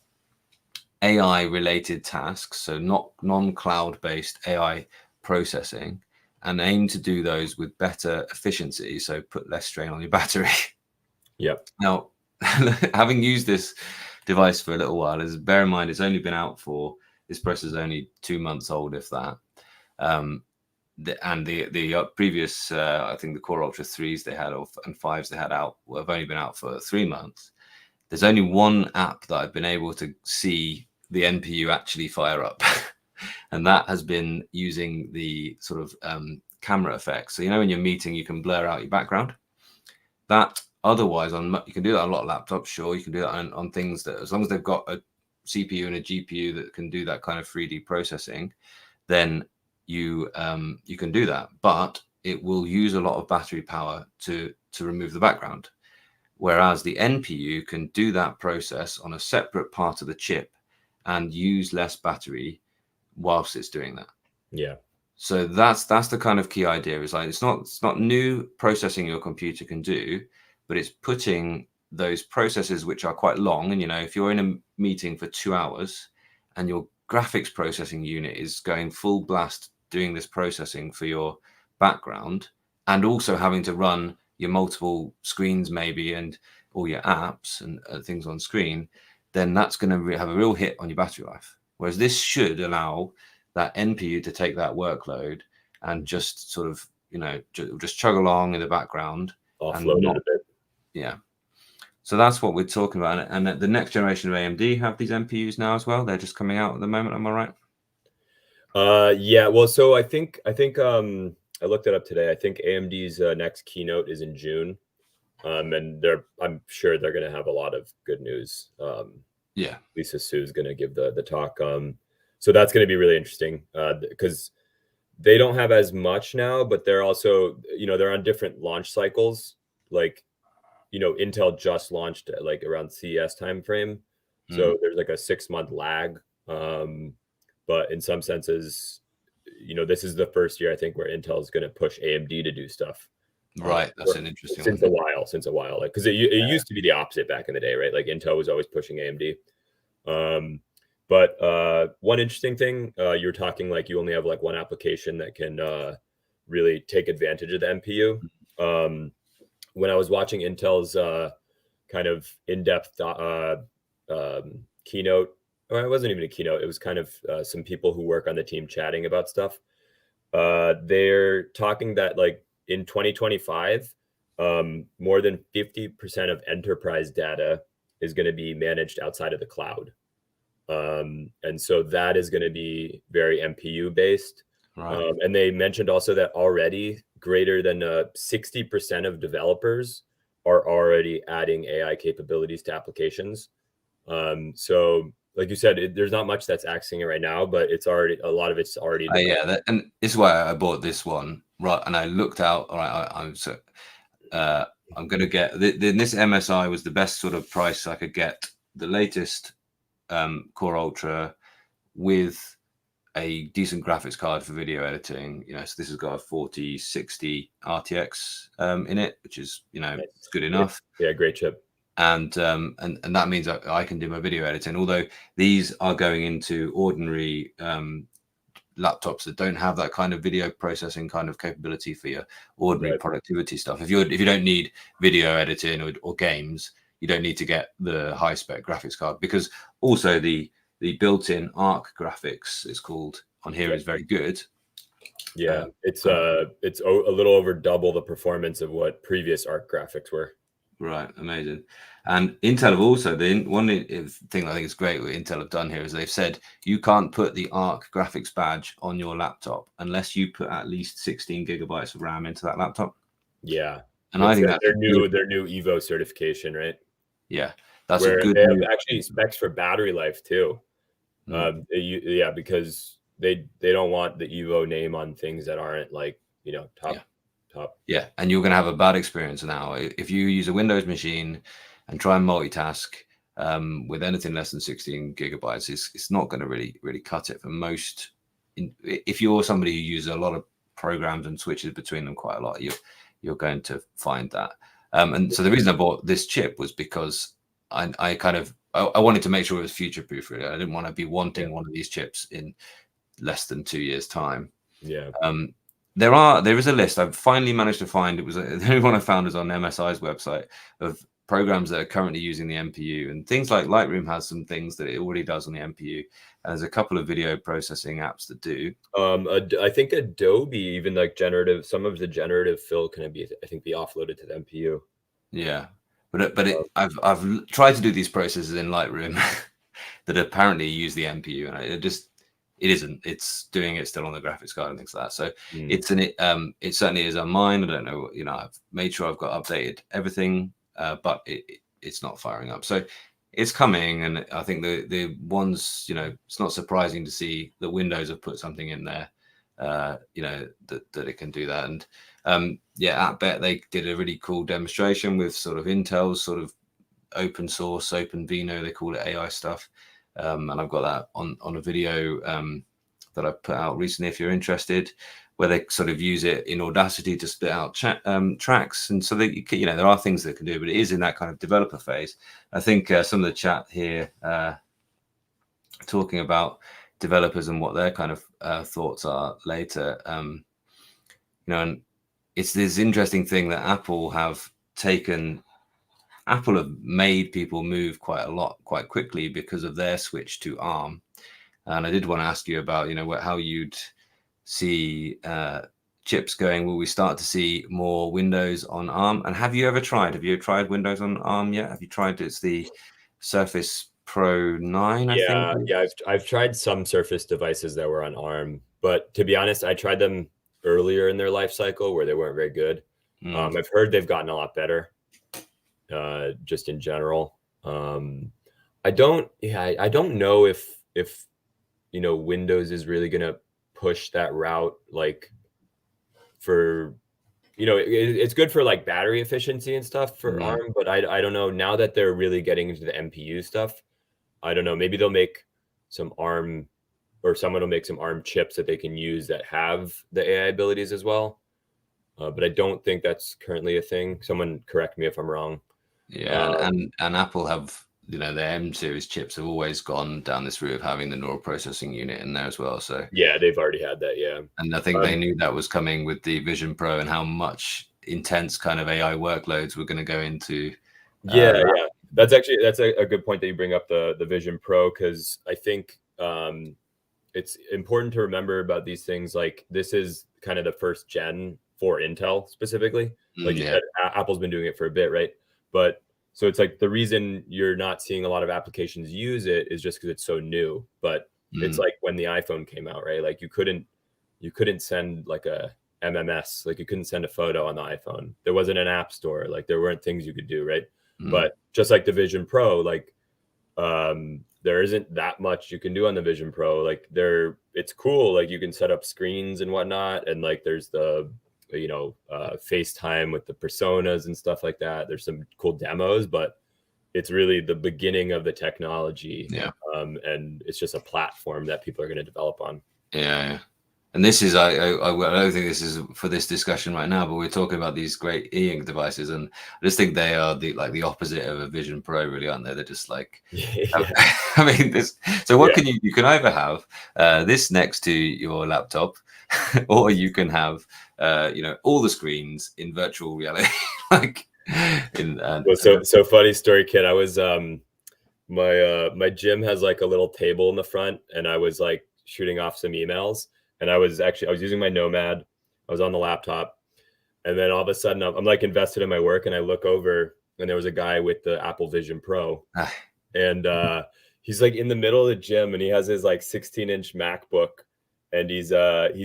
AI related tasks, so not non-cloud based AI processing, and aim to do those with better efficiency, so put less strain on your battery. Yep. Now, having used this device for a little while, bear in mind it's only been out for, this processor is only 2 months old, if that. And the previous, I think the Core Ultra 3s they had, and 5s they had out, have only been out for 3 months. There's only one app that I've been able to see the NPU actually fire up. And that has been using the sort of camera effects. So, when you're meeting, you can blur out your background. That otherwise, you can do that on a lot of laptops. Sure, you can do that on things that, as long as they've got a CPU and a GPU that can do that kind of 3D processing, then you can do that. But it will use a lot of battery power to remove the background. Whereas the NPU can do that process on a separate part of the chip and use less battery whilst it's doing that. Yeah. So that's the kind of key idea, is like it's not new processing your computer can do, but it's putting those processes which are quite long. And if you're in a meeting for 2 hours and your graphics processing unit is going full blast doing this processing for your background, and also having to run your multiple screens maybe and all your apps and things on screen, then that's going to have a real hit on your battery life. Whereas this should allow that NPU to take that workload and just sort of, just chug along in the background. Offload it a bit. Yeah. So that's what we're talking about. And the next generation of AMD have these NPUs now as well. They're just coming out at the moment. Am I right? Yeah. Well, so I think I looked it up today. I think AMD's next keynote is in June, and I'm sure they're going to have a lot of good news. Yeah, Lisa Su's going to give the talk. So that's going to be really interesting because they don't have as much now, but they're also, they're on different launch cycles. Like, Intel just launched like around CES timeframe. So there's like a 6-month lag. But in some senses, this is the first year I think where Intel is going to push AMD to do stuff. right. That's an interesting Since one. a while, like, because it used to be the opposite back in the day, right? Like Intel was always pushing AMD. But one interesting thing, you were talking like you only have like one application that can really take advantage of the NPU. When I was watching Intel's kind of in-depth keynote, or it wasn't even a keynote, it was kind of some people who work on the team chatting about stuff. They're talking that like in 2025, more than 50% of enterprise data is going to be managed outside of the cloud. And so that is going to be very MPU based. Right. And they mentioned also that already greater than 60% of developers are already adding AI capabilities to applications. So like you said, there's not much that's accessing it right now, but it's already, a lot of it's already. Yeah, and this is why I bought this one, right? And I looked out. All right, I'm going to get this MSI was the best sort of price I could get. The latest Core Ultra with a decent graphics card for video editing. So this has got a 4060 RTX in it, which is it's good enough. Yeah, great chip. And that means I can do my video editing. Although these are going into ordinary laptops that don't have that kind of video processing kind of capability for your ordinary productivity stuff. If you don't need video editing or games, you don't need to get the high spec graphics card, because also the built-in Arc graphics, it's called on here, is very good. Yeah, it's a little over double the performance of what previous Arc graphics were. Right, amazing. And Intel have also, one thing I think is great what Intel have done here is they've said you can't put the Arc graphics badge on your laptop unless you put at least 16 gigabytes of RAM into that laptop. Yeah, and I think that's their new Evo certification, right? Yeah, that's where a good. They have actually specs for battery life too. Yeah, because they don't want the Evo name on things that aren't like top. Yeah, and you're going to have a bad experience now if you use a Windows machine and try and multitask with anything less than 16 gigabytes. It's not going to really cut it for most. If you're somebody who uses a lot of programs and switches between them quite a lot, you're going to find that. And so the reason I bought this chip was because I wanted to make sure it was future proof. Really, I didn't want to be wanting one of these chips in less than 2 years' time. Yeah. There is a list I've finally managed to find. It was the only one I found was on MSI's website of programs that are currently using the NPU, and things like Lightroom has some things that it already does on the NPU. And there's a couple of video processing apps that do. I think Adobe, even like some of the generative fill can be offloaded to the NPU. Yeah, but I've tried to do these processes in Lightroom that apparently use the NPU, and it isn't. It's doing it still on the graphics card and things like that. So it certainly is on mine. I don't know. I've made sure I've got updated everything, but it's not firing up. So it's coming, and I think the ones, it's not surprising to see that Windows have put something in there, that it can do that. And at Bet they did a really cool demonstration with sort of Intel's sort of open source, open Vino, they call it AI stuff. And I've got that on a video that I put out recently, if you're interested, where they sort of use it in Audacity to spit out tracks. And so there are things that can do, but it is in that kind of developer phase. I think some of the chat here talking about developers and what their kind of thoughts are later. And it's this interesting thing that Apple have made people move quite a lot, quite quickly because of their switch to ARM. And I did want to ask you about, how you'd see chips going. Will we start to see more Windows on ARM? And have you tried Windows on ARM yet? Have you tried it's the Surface Pro 9, I think? Yeah, I've tried some Surface devices that were on ARM, but to be honest, I tried them earlier in their life cycle where they weren't very good. I've heard they've gotten a lot better, just in general. I don't know if Windows is really going to push that route, like for, it's good for like battery efficiency and stuff for ARM, but I don't know, now that they're really getting into the MPU stuff, I don't know, maybe they'll make some ARM, or someone will make some ARM chips that they can use that have the AI abilities as well. But I don't think that's currently a thing. Someone correct me if I'm wrong. Yeah, and Apple have, the M series chips have always gone down this route of having the neural processing unit in there as well. So yeah, they've already had that. Yeah, and I think they knew that was coming with the Vision Pro and how much intense kind of AI workloads were going to go into. Yeah. That's a good point that you bring up the Vision Pro, because I think it's important to remember about these things. Like, this is kind of the first gen for Intel specifically. Like you said, Apple's been doing it for a bit, right? But so it's like the reason you're not seeing a lot of applications use it is just because it's so new. But it's like when the iPhone came out, right? Like you couldn't send like a MMS, like you couldn't send a photo on the iPhone. There wasn't an app store. Like there weren't things you could do, right? But just like the Vision Pro, like there isn't that much you can do on the Vision Pro. Like it's cool. Like you can set up screens and whatnot. And like there's the, FaceTime with the personas and stuff like that. There's some cool demos, but it's really the beginning of the technology. Yeah. And it's just a platform that people are going to develop on. Yeah. And this is, I don't think this is for this discussion right now, but we're talking about these great e-ink devices, and I just think they are the opposite of a Vision Pro, really, aren't they? They're just like, I mean, this. So what can you can either have this next to your laptop, or you can have all the screens in virtual reality, like so funny story, kid. I was my gym has like a little table in the front, and I was like shooting off some emails. And I was using my Nomad. I was on the laptop. And then all of a sudden I'm like invested in my work, and I look over and there was a guy with the Apple Vision Pro. And he's like in the middle of the gym, and he has his like 16-inch MacBook, and he's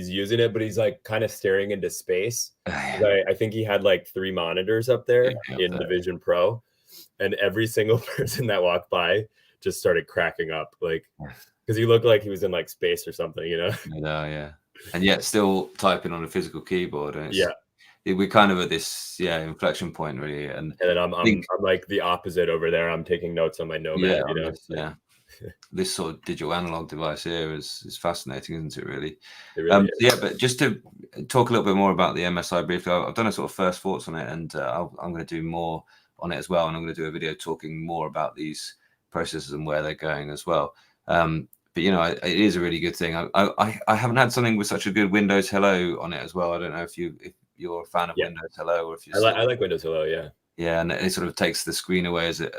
using it, but he's like kind of staring into space. I think he had like 3 monitors up there in the Vision Pro, and every single person that walked by just started cracking up, like, because he looked like he was in like space or something, yeah, and yet still typing on a physical keyboard. And we're kind of at this inflection point, really. And then I'm like the opposite over there. I'm taking notes on my Nomad. This sort of digital analog device here is fascinating, isn't it? Really. It really is. Yeah, but just to talk a little bit more about the MSI briefly, I've done a sort of first thoughts on it, and I'm going to do more on it as well, and I'm going to do a video talking more about these processes and where they're going as well. But it is a really good thing. I haven't had something with such a good Windows Hello on it as well. I don't know if you're a fan of Windows Hello, or if you. I like Windows Hello, yeah. Yeah, and it sort of takes the screen away as it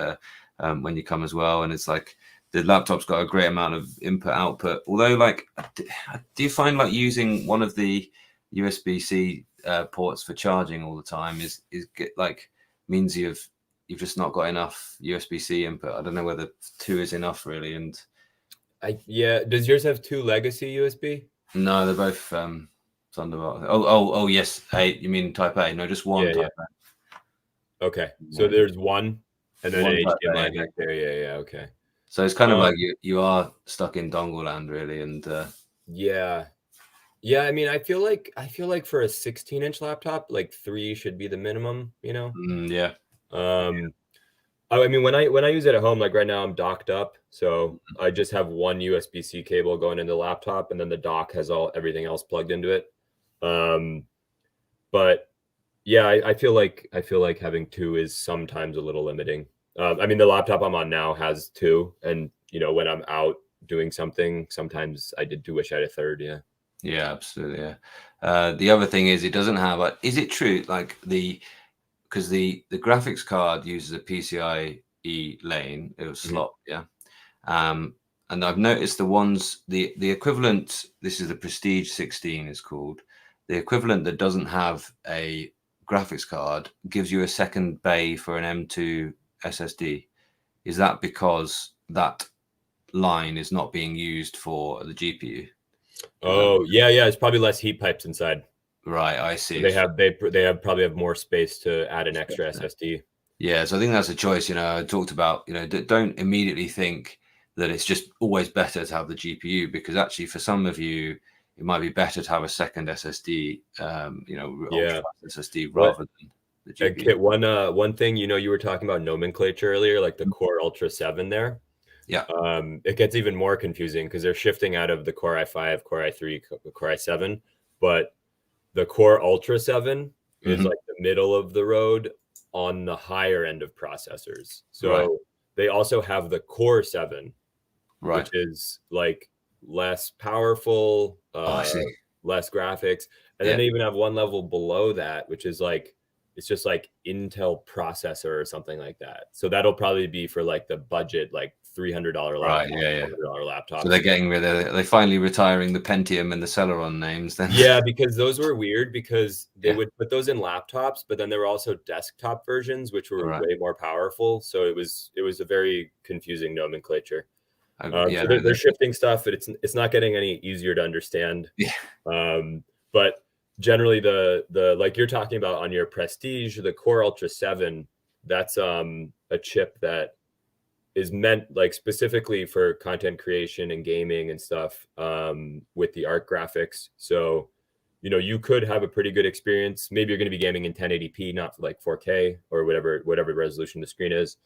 when you come as well, and it's like the laptop's got a great amount of input output. Although, like, do you find like using one of the USB-C ports for charging all the time means you've just not got enough USB-C input? I don't know whether 2 is enough really, and. Does yours have 2 legacy USB? No, they're both Thunderbolt. Oh, yes. You mean Type A? No, just one Type A. Okay, so there's one, and then an HDMI back there. Yeah. Okay. So it's kind of like you are stuck in dongle land, really, and yeah. I mean, I feel like for a 16-inch laptop, like 3 should be the minimum. Yeah. I mean, when I use it at home, like right now I'm docked up, so I just have one USB-C cable going into the laptop, and then the dock has everything else plugged into it. But yeah, I feel like having 2 is sometimes a little limiting. I mean, the laptop I'm on now has 2, and when I'm out doing something, sometimes I do wish I had a 3rd. Yeah. Yeah, absolutely. Yeah. The other thing is, it doesn't have. Is it true? Like because the graphics card uses a PCIe lane, it was slot, and I've noticed the equivalent. This is the Prestige 16 is called. The equivalent that doesn't have a graphics card gives you a second bay for an M2 SSD. Is that because that line is not being used for the GPU? Oh, yeah. It's probably less heat pipes inside. Right, I see. They probably have more space to add an extra SSD. Yeah, so I think that's a choice. I talked about, don't immediately think that it's just always better to have the GPU, because actually for some of you, it might be better to have a second SSD, ultra fast SSD rather than the GPU. Kit, one thing, you were talking about nomenclature earlier, like the Core Ultra 7 there. Yeah. It gets even more confusing because they're shifting out of the Core i5, Core i3, Core i7, but the Core Ultra 7 is like the middle of the road on the higher end of processors. So they also have the Core 7, which is like less powerful, less graphics. And then they even have one level below that, which is like, it's just like Intel processor or something like that. So that'll probably be for like the budget, like $300 laptop, $400 laptop. So they're getting rid of they're finally retiring the Pentium and the Celeron names then. Yeah, because those were weird because they would put those in laptops, but then there were also desktop versions, which were way more powerful. So it was a very confusing nomenclature. So they're shifting stuff, but it's not getting any easier to understand. But generally the like you're talking about on your Prestige, the Core Ultra 7, that's a chip that is meant like specifically for content creation and gaming and stuff, with the art graphics. So, you could have a pretty good experience. Maybe you're going to be gaming in 1080p, not like 4K or whatever resolution the screen is.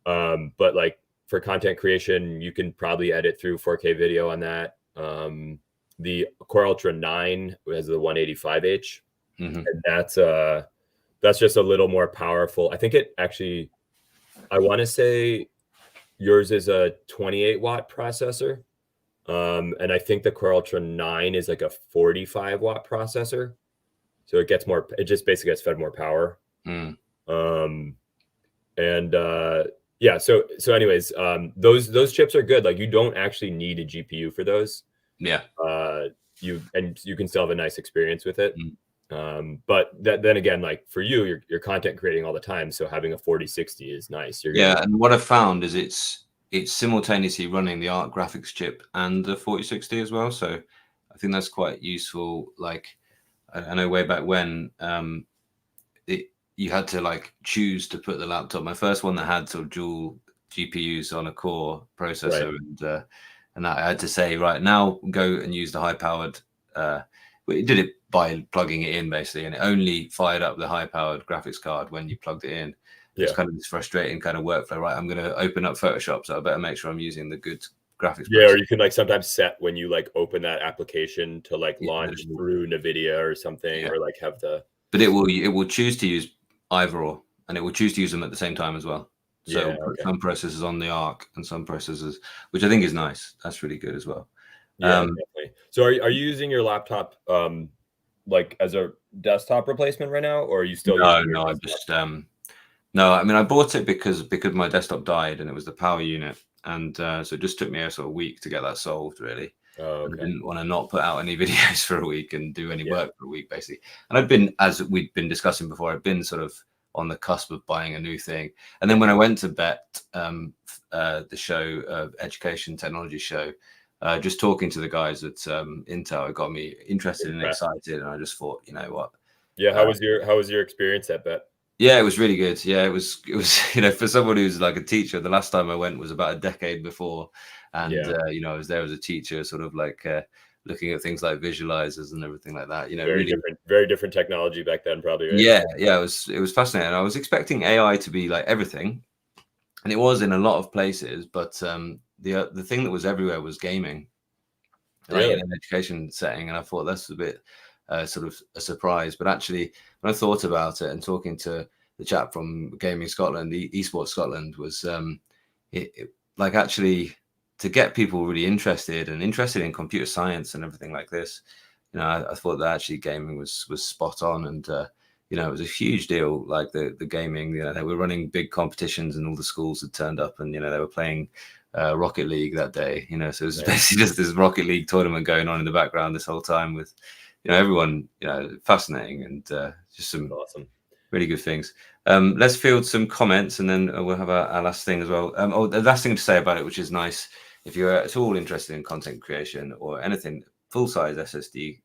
But like for content creation, you can probably edit through 4K video on that. The Core Ultra 9 has the 185H, and that's just a little more powerful. I think it actually, I want to say yours is a 28 watt processor. And I think the Core Ultra 9 is like a 45 watt processor. So it just basically gets fed more power. So anyways, those chips are good. Like you don't actually need a GPU for those. Yeah. You can still have a nice experience with it. But then again, like for you, you're content creating all the time. So having a 4060 is nice. And what I've found is it's simultaneously running the art graphics chip and the 4060 as well. So I think that's quite useful. Like I know way back when you had to like choose to put the laptop. My first one that had sort of dual GPUs on a core processor, and that I had to say, right now go and use the high powered. It did it by plugging it in basically, and it only fired up the high powered graphics card when you plugged it in. It's kind of this frustrating kind of workflow, right? I'm going to open up Photoshop, so I better make sure I'm using the good graphics. Yeah, or you can like sometimes set when you like open that application to like launch through NVIDIA or something, or like have the. But it will choose to use either or, and it will choose to use them at the same time as well. So some processors on the ARC and some processors, which I think is nice. That's really good as well. Yeah, definitely. So are you using your laptop like as a desktop replacement right now, or are you still? No, I just no. I mean, I bought it because my desktop died and it was the power unit, and so it just took me a sort of week to get that solved, really. I didn't want to not put out any videos for a week and do any work for a week, basically. And I've been, as we'd been discussing before, I've been sort of on the cusp of buying a new thing. And then when I went to BET, the show, education technology show, just talking to the guys at Intel, it got me interested and excited. And I just thought, you know what? Yeah. How was your experience at BET? Yeah, it was really good. Yeah, it was, for someone who's like a teacher, the last time I went was about a decade before. And, I was there as a teacher, sort of like looking at things like visualizers and everything like that, very different technology back then, probably. Right? Yeah. It was fascinating. I was expecting AI to be like everything, and it was in a lot of places, but the thing that was everywhere was gaming, like in an education setting. And I thought that's a bit sort of a surprise, but actually when I thought about it and talking to the chap from Gaming Scotland, the Esports Scotland, was like actually to get people really interested in computer science and everything like this. I thought that actually gaming was spot on, and it was a huge deal. Like the gaming, they were running big competitions and all the schools had turned up, and they were playing Rocket League that day. So it was basically just this Rocket League tournament going on in the background this whole time with everyone, fascinating, and just some awesome, really good things. Let's field some comments, and then we'll have our last thing as well. The last thing to say about it, which is nice, if you're at all interested in content creation or anything, full-size SSD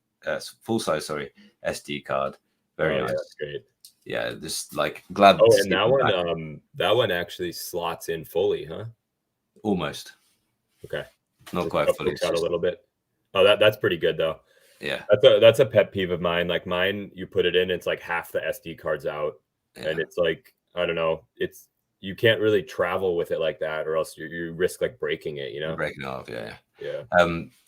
full size, sorry, SD card. Very nice. Yeah, great. Yeah, just like glad. Oh, and that one actually slots in fully, huh? Almost. Okay. Not Just quite fully. out a little bit. Oh, that's pretty good though. Yeah. That's a pet peeve of mine. Like mine, you put it in, it's like half the SD cards out, and it's like, I don't know, you can't really travel with it like that, or else you risk like breaking it, you know? Breaking it off, yeah. Yeah.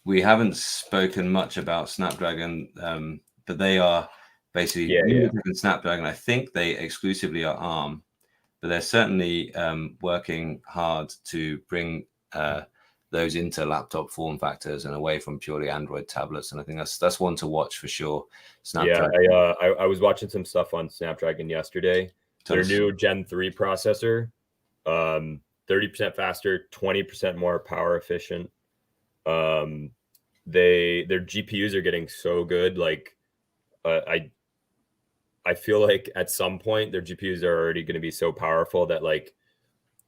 We haven't spoken much about Snapdragon, but they are basically Snapdragon. I think they exclusively are ARM, but they're certainly working hard to bring those into laptop form factors and away from purely Android tablets. And I think that's one to watch for sure. Snapdragon. Yeah, I was watching some stuff on Snapdragon yesterday. Their new Gen 3 processor, 30% faster, 20% more power efficient. Their GPUs are getting so good. Like, I feel like at some point their GPUs are already going to be so powerful that like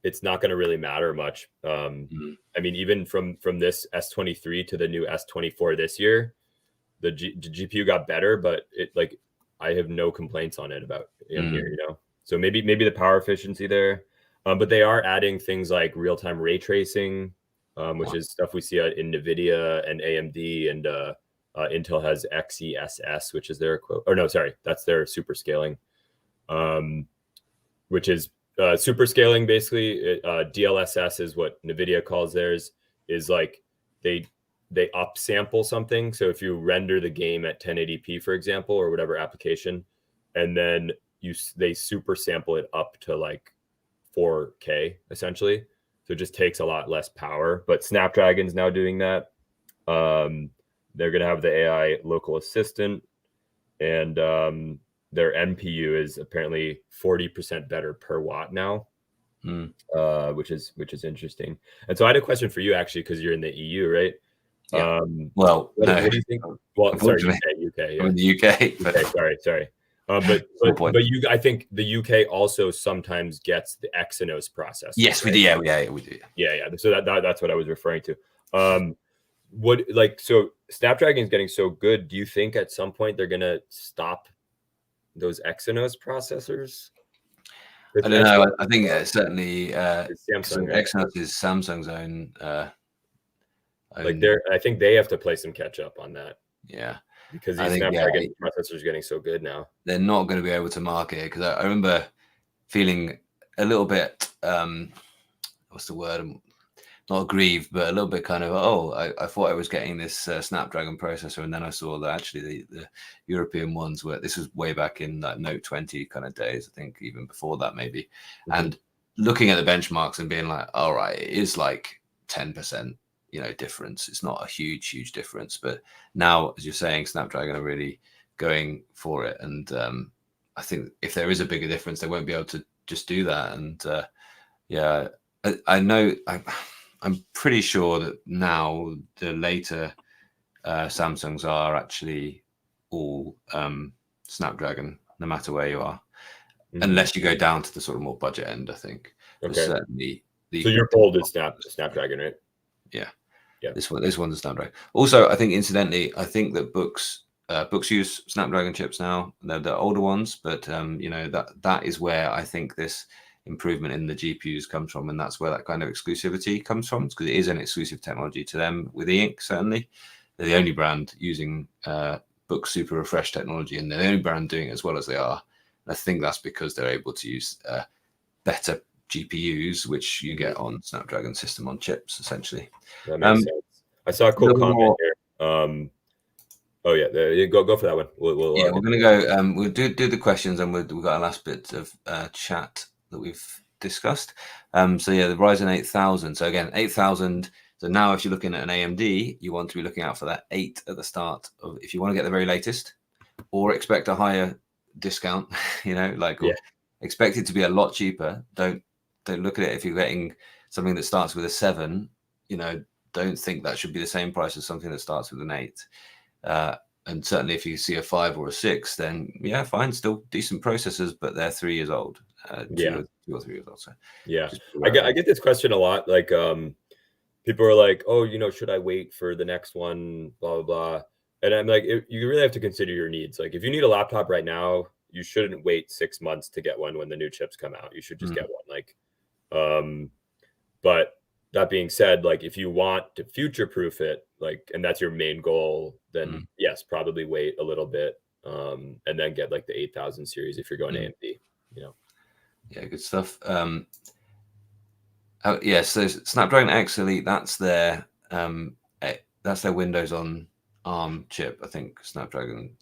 it's not going to really matter much. I mean, even from this S23 to the new S24 this year, the GPU got better, but I have no complaints on it about in here, you know. So maybe the power efficiency there, but they are adding things like real-time ray tracing, which is stuff we see in NVIDIA and AMD, and Intel has XESS, which is their equivalent. Or no, sorry, that's their super scaling, which is super scaling. Basically, DLSS is what NVIDIA calls theirs. Is like they upsample something. So if you render the game at 1080p, for example, or whatever application, and then they super sample it up to like 4K essentially. So it just takes a lot less power. But Snapdragon's now doing that. They're going to have the AI local assistant, and their NPU is apparently 40% better per watt now, which is interesting. And so I had a question for you actually, because you're in the EU, right? Yeah. What do you think? Well, sorry, UK. Yeah. I'm in the UK. But... Okay, sorry. But I think the UK also sometimes gets the Exynos processor. Yes, right? we do. Yeah. So that's what I was referring to. So Snapdragon is getting so good. Do you think at some point they're gonna stop those Exynos processors? I don't know. I think certainly Samsung. Right? Exynos is Samsung's own. I think they have to play some catch up on that. Yeah, because these Snapdragon processors are getting so good now. They're not going to be able to market it, because I remember feeling a little bit what's the word? Not aggrieved, but a little bit kind of, I thought I was getting this Snapdragon processor, and then I saw that actually the European ones were, this was way back in that Note 20 kind of days, I think even before that maybe. And looking at the benchmarks and being like, all right, it is like 10%, difference. It's not a huge difference, but now, as you're saying, Snapdragon are really going for it. And I think if there is a bigger difference, they won't be able to just do that. And I know, I'm pretty sure that now the later Samsungs are actually all Snapdragon, no matter where you are, unless you go down to the sort of more budget end, I think. Okay. Certainly so your old is Snapdragon, right? Yeah. This one's a Snapdragon. Also, I think incidentally, I think that books use Snapdragon chips now. They're the older ones, but that is where I think this improvement in the GPUs comes from, and that's where that kind of exclusivity comes from, because it is an exclusive technology to them with e-ink. Certainly, they're the only brand using book super refresh technology, and they're the only brand doing it as well as they are. And I think that's because they're able to use better GPUs, which you get on Snapdragon system on chips, essentially. That makes sense. I saw a cool comment here. Go for that one. We're gonna go. We'll do the questions, and we've got a last bit of chat that we've discussed. The Ryzen 8000. So again, 8000. So now if you're looking at an AMD, you want to be looking out for that 8 at the start of, if you want to get the very latest, or expect a higher discount, expect it to be a lot cheaper. Don't look at it if you're getting something that starts with a 7, don't think that should be the same price as something that starts with an 8. And certainly if you see a 5 or a 6, then fine, still decent processors, but they're 3 years old. 2 or 3 years old. So I get this question a lot. Like people are like, should I wait for the next one? Blah blah blah. And I'm like, you really have to consider your needs. Like if you need a laptop right now, you shouldn't wait 6 months to get one when the new chips come out. You should just get one. Like, but that being said, like if you want to future proof it, like, and that's your main goal, then yes, probably wait a little bit, and then get like the 8000 series if you're going AMD, you know. Yeah, good stuff. Yeah, so Snapdragon X Elite, that's their Windows on ARM chip. I think Snapdragon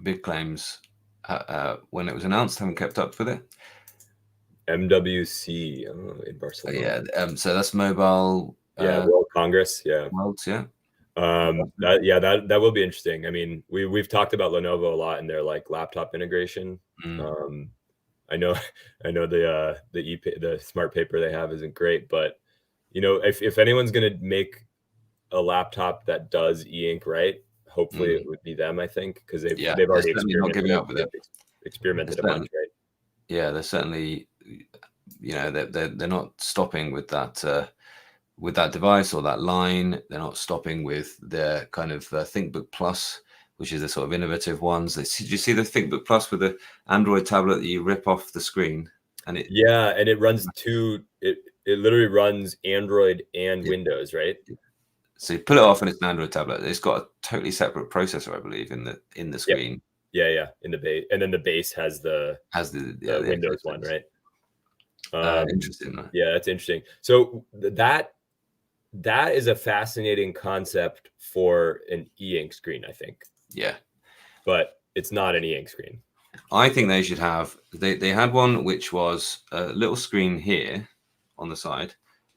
big claims when it was announced. Haven't kept up with it. MWC in Barcelona. Yeah, so that's Mobile. World Congress. Yeah. Worlds, yeah. That will be interesting. I mean, we've talked about Lenovo a lot and their like laptop integration. I know the smart paper they have isn't great, but you know, if anyone's gonna make a laptop that does e-ink right, hopefully it would be them. I think because they've already experimented a bunch, right? Yeah, they're certainly, you know, they're not stopping with that device or that line. They're not stopping with their kind of ThinkBook Plus, which is the sort of innovative ones. Did you see the ThinkBook Plus with the Android tablet that you rip off the screen? And it runs it literally runs Android and Windows, right? So you pull it off and it's an Android tablet. It's got a totally separate processor, I believe, in the screen. Yeah, in the base, and then the base has the Windows one, right? Interesting. Yeah, that's interesting. So that is a fascinating concept for an e-ink screen, I think. Yeah, but it's not an e-ink screen. I think they should have. They had one which was a little screen here on the side.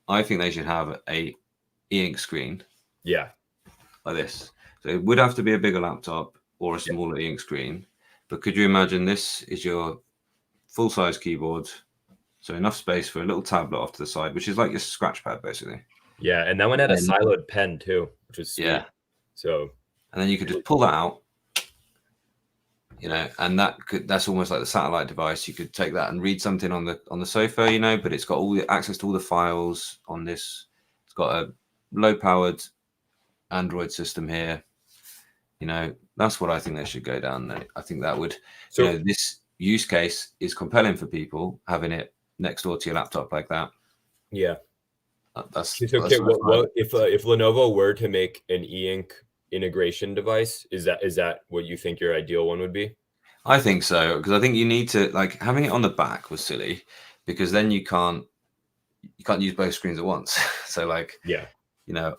I think they should have a e-ink screen. Yeah, like this. So it would have to be a bigger laptop or a smaller e-ink screen. But could you imagine this is your full-size keyboard, so enough space for a little tablet off to the side, which is like your scratch pad, basically. Yeah, and that one had a siloed pen too, which was sweet. Yeah. So, and then you could just pull that out, you know, and that's almost like the satellite device. You could take that and read something on the sofa, you know, but it's got all the access to all the files on this. It's got a low-powered Android system here. You know, that's what I think they should go down there. I think that would, you know, this use case is compelling for people, having it next door to your laptop like that. Yeah. That's okay. What if Lenovo were to make an e-ink integration device? Is that what you think your ideal one would be? I think so, because I think you need to, like, having it on the back was silly, because then you can't use both screens at once. So like, yeah, you know,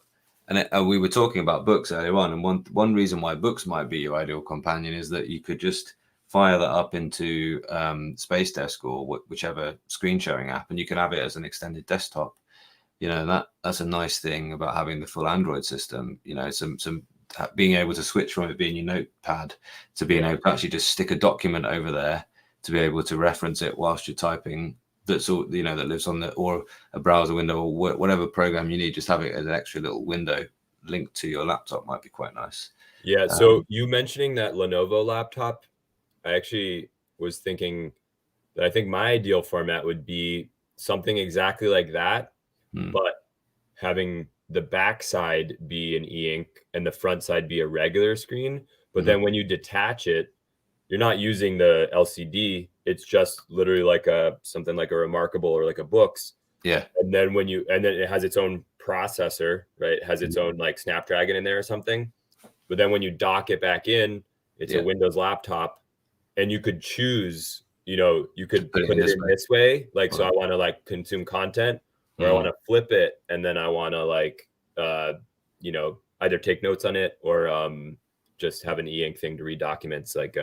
and we were talking about books earlier on, and one reason why books might be your ideal companion is that you could just fire that up into Space Desk or whichever screen sharing app, and you can have it as an extended desktop. You know, that's a nice thing about having the full Android system. You know, some being able to switch from it being your notepad to being able to actually just stick a document over there to be able to reference it whilst you're typing. That's all, you know, that lives on or a browser window or whatever program you need. Just have it as an extra little window linked to your laptop might be quite nice. Yeah. So you mentioning that Lenovo laptop, I actually was thinking that I think my ideal format would be something exactly like that, but having the back side be an e-ink and the front side be a regular screen. But then when you detach it, you're not using the LCD. It's just literally like something like a Remarkable or like a Books. Yeah. And then then it has its own processor, right? It has its own like Snapdragon in there or something. But then when you dock it back in, it's a Windows laptop, and you could choose, you know, you could put it in this way. Like, so I want to like consume content, or I want to flip it. And then I want to like, you know, either take notes on it or just have an e-ink thing to read documents. Like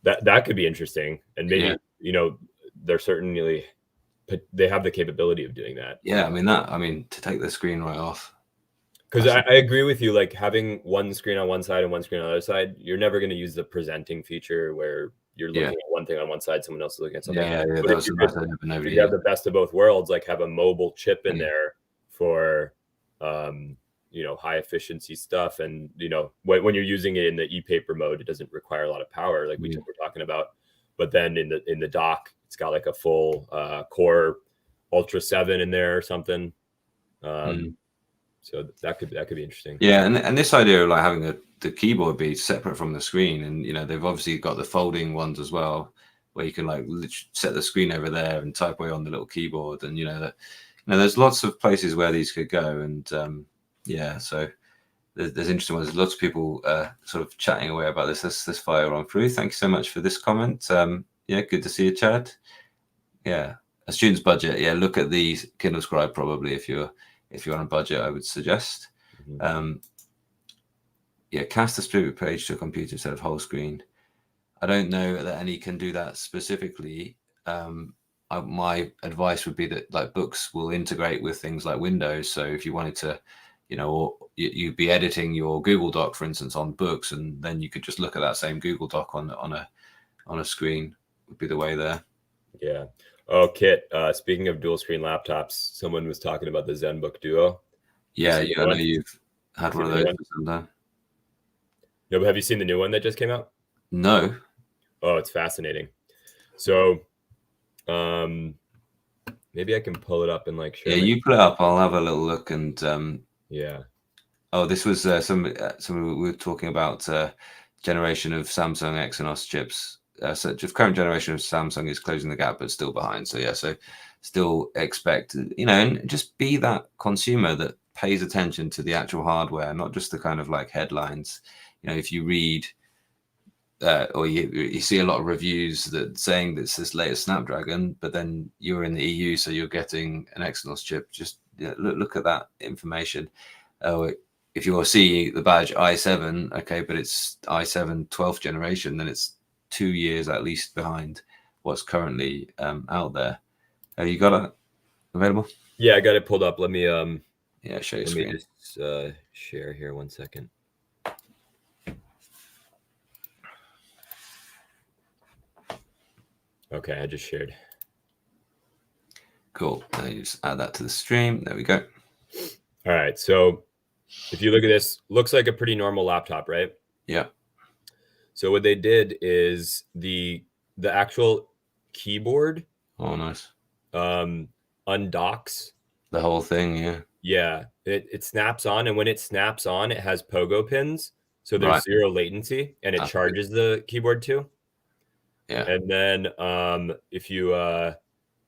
that could be interesting. And maybe, you know, they have the capability of doing that. Yeah. I mean, to take the screen right off. Because I agree with you, like having one screen on one side and one screen on the other side, you're never going to use the presenting feature where you're looking at one thing on one side, someone else is looking at something. But if you have the best of both worlds, like have a mobile chip in there for, you know, high efficiency stuff. And, you know, when you're using it in the e-paper mode, it doesn't require a lot of power like we were talking about. But then in the dock, it's got like a full Core Ultra 7 in there or something. So that could be interesting. Yeah, and this idea of like having the keyboard be separate from the screen, and they've obviously got the folding ones as well, where you can like set the screen over there and type away on the little keyboard, and there's lots of places where these could go, and yeah, so there's interesting ones. Lots of people sort of chatting away about this. Let's fire on through. Thank you so much for this comment. Yeah, good to see you, Chad. Yeah, a student's budget. Yeah, look at the Kindle Scribe probably if you're on a budget. I would suggest. Yeah, cast a split page to a computer instead of whole screen. I don't know that any can do that specifically. My advice would be that like books will integrate with things like Windows. So if you wanted to, or you'd be editing your Google Doc, for instance, on books, and then you could just look at that same Google Doc on a screen. Would be the way there. Yeah. Oh, Kit. Speaking of dual screen laptops, someone was talking about the Zenbook Duo. Yeah, I know you've had one of those for some time. No, but have you seen the new one that just came out? No. Oh, it's fascinating. So, maybe I can pull it up and like share. Yeah, you pull it up. I'll have a little look and. Yeah. Oh, this was some we were talking about generation of Samsung Exynos chips. So the current generation of Samsung is closing the gap, but still behind. So yeah, so still expect, and just be that consumer that pays attention to the actual hardware, not just the kind of like headlines. If you read or you see a lot of reviews that saying this latest Snapdragon, but then you're in the EU, so you're getting an Exynos chip. Just look at that information. If you're seeing the badge i7, okay, but it's i7 12th generation, then it's 2 years at least behind what's currently out there. Have you got it available? Yeah, I got it pulled up. Let me show you. Let me just share here 1 second. Okay, I just shared. Cool. Now you just add that to the stream. There we go. All right. So if you look at this, looks like a pretty normal laptop, right? Yeah. So what they did is the actual keyboard. Oh, nice. Undocks. The whole thing, yeah. Yeah. It snaps on, and when it snaps on, it has pogo pins. So there's zero latency, and it charges the keyboard too. Yeah. And then if you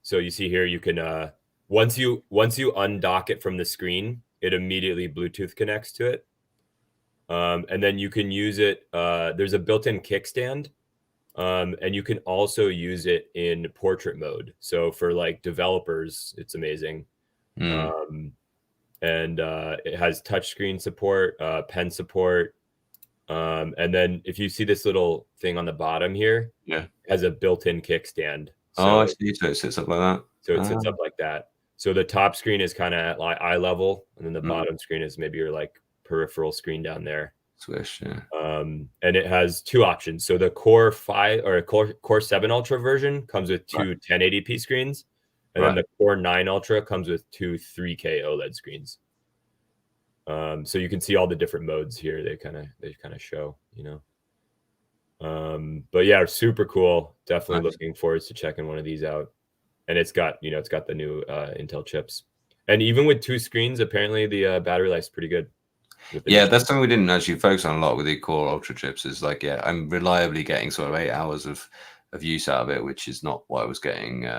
so you see here, you can once you undock it from the screen, it immediately Bluetooth connects to it. And then you can use it. There's a built-in kickstand, and you can also use it in portrait mode. So for like developers, it's amazing. And it has touchscreen support, pen support. And then if you see this little thing on the bottom here, it has a built-in kickstand. So, I see. So it sits up like that. So it sits up like that. So the top screen is kind of at like eye level, and then the bottom screen is maybe your like peripheral screen down there. Swish, yeah. And it has two options. So the Core 5 or Core 7 Ultra version comes with two 1080p screens, and then the Core 9 Ultra comes with two 3K OLED screens. So you can see all the different modes here. They kind of show, but yeah, super cool. Definitely looking forward to checking one of these out. And it's got the new Intel chips, and even with two screens, apparently the battery life's pretty good. Yeah, that's something we didn't actually focus on a lot with the Core Ultra chips. Is like, yeah, I'm reliably getting sort of 8 hours of use out of it, which is not what I was getting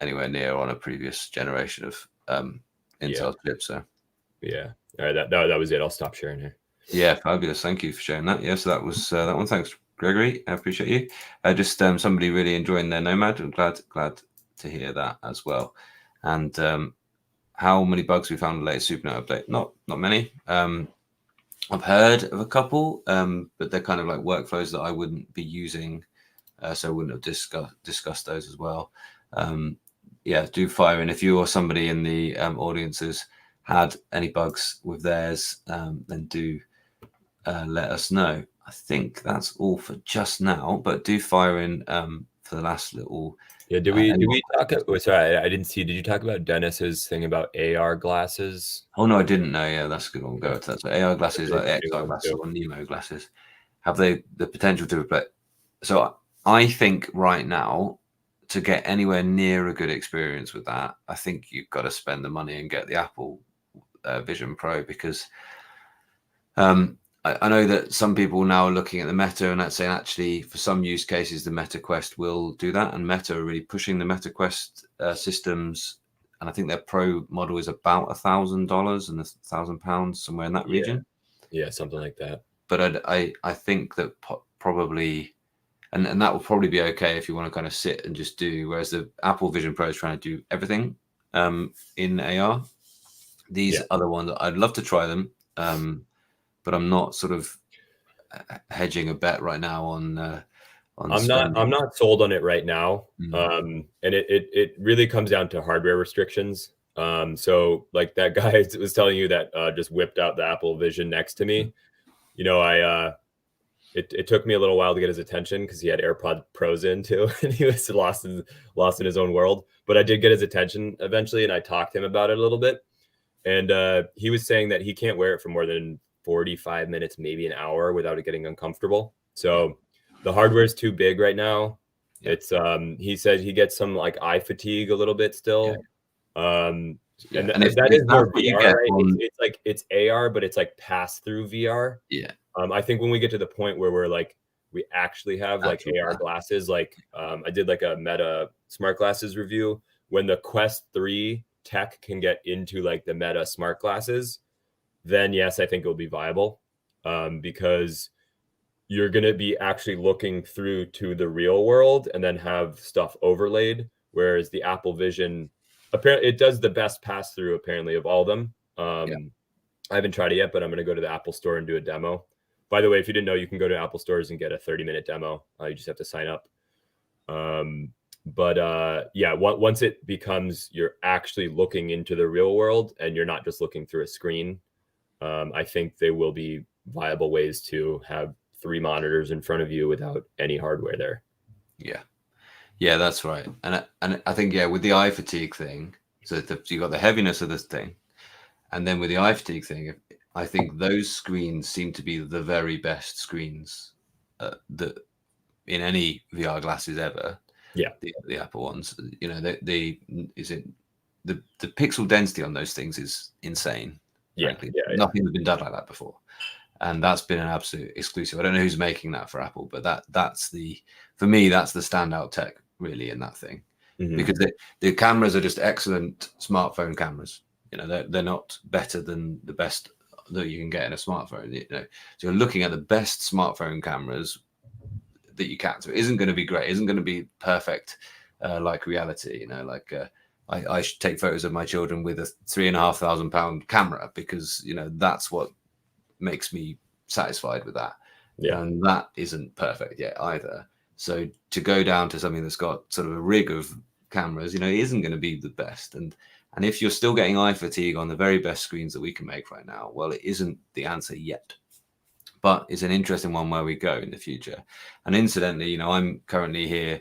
anywhere near on a previous generation of Intel chips. So yeah. All right, that was it. I'll stop sharing here. Yeah, fabulous. Thank you for sharing that. Yeah, so that was that one. Thanks, Gregory. I appreciate you. Just somebody really enjoying their Nomad. I'm glad to hear that as well. And how many bugs we found in the latest Supernote update? Not many. I've heard of a couple, but they're kind of like workflows that I wouldn't be using, so I wouldn't have discussed those as well. Yeah, do fire in if you or somebody in the audience has had any bugs with theirs, then do let us know. I think that's all for just now, but do fire in for the last little. Yeah, did we talk? Sorry, I didn't see. Did you talk about Dennis's thing about AR glasses? Oh no, I didn't know. Yeah, that's a good one. We'll go to that. So AR glasses, like XR glasses or Nemo glasses, have they the potential to replace? So I think right now, to get anywhere near a good experience with that, I think you've got to spend the money and get the Apple Vision Pro, because I know that some people now are looking at the Meta and that's saying actually for some use cases the Meta Quest will do that, and Meta are really pushing the Meta Quest systems, and I think their Pro model is about $1,000 and £1,000 somewhere in that region. Yeah, something like that. But I think that probably, and that will probably be okay if you want to kind of sit and just do, whereas the Apple Vision Pro is trying to do everything in AR. These other ones, I'd love to try them. But I'm not sort of hedging a bet right now on. I'm not sold on it right now. And it really comes down to hardware restrictions. So like that guy was telling you that just whipped out the Apple Vision next to me. You know, it took me a little while to get his attention because he had AirPod Pros in too, and he was lost in his own world. But I did get his attention eventually, and I talked to him about it a little bit. And he was saying that he can't wear it for more than 45 minutes, maybe an hour without it getting uncomfortable. So the hardware is too big right now. It's he said he gets some like eye fatigue a little bit still. And if that is more VR, right? It's AR, but it's like pass through VR. I think when we get to the point where we actually have like AR glasses, like I did like a Meta smart glasses review, when the Quest 3 tech can get into like the Meta smart glasses, then yes, I think it will be viable, because you're going to be actually looking through to the real world and then have stuff overlaid. Whereas the Apple Vision, apparently it does the best pass through apparently of all of them. I haven't tried it yet, but I'm going to go to the Apple store and do a demo. By the way, if you didn't know, you can go to Apple stores and get a 30-minute demo. You just have to sign up. Once it becomes you're actually looking into the real world and you're not just looking through a screen, I think they will be viable ways to have 3 monitors in front of you without any hardware there. Yeah, that's right. And I think, with the eye fatigue thing, so you got the heaviness of this thing, and then with the eye fatigue thing, I think those screens seem to be the very best screens that in any VR glasses ever. The Apple ones, you know, the pixel density on those things is insane. Nothing has been done like that before, and that's been an absolute exclusive. I don't know who's making that for Apple, but that's for me that's the standout tech really in that thing, because the cameras are just excellent smartphone cameras. You know, they're not better than the best that you can get in a smartphone. You know, so you're looking at the best smartphone cameras that you can. So it isn't going to be great, isn't going to be perfect like reality. You know, like I should take photos of my children with a £3,500 camera, because you know that's what makes me satisfied with that. And that isn't perfect yet either. So to go down to something that's got sort of a rig of cameras, you know, it isn't going to be the best. And if you're still getting eye fatigue on the very best screens that we can make right now, well, it isn't the answer yet. But it's an interesting one where we go in the future. And incidentally, you know, I'm currently here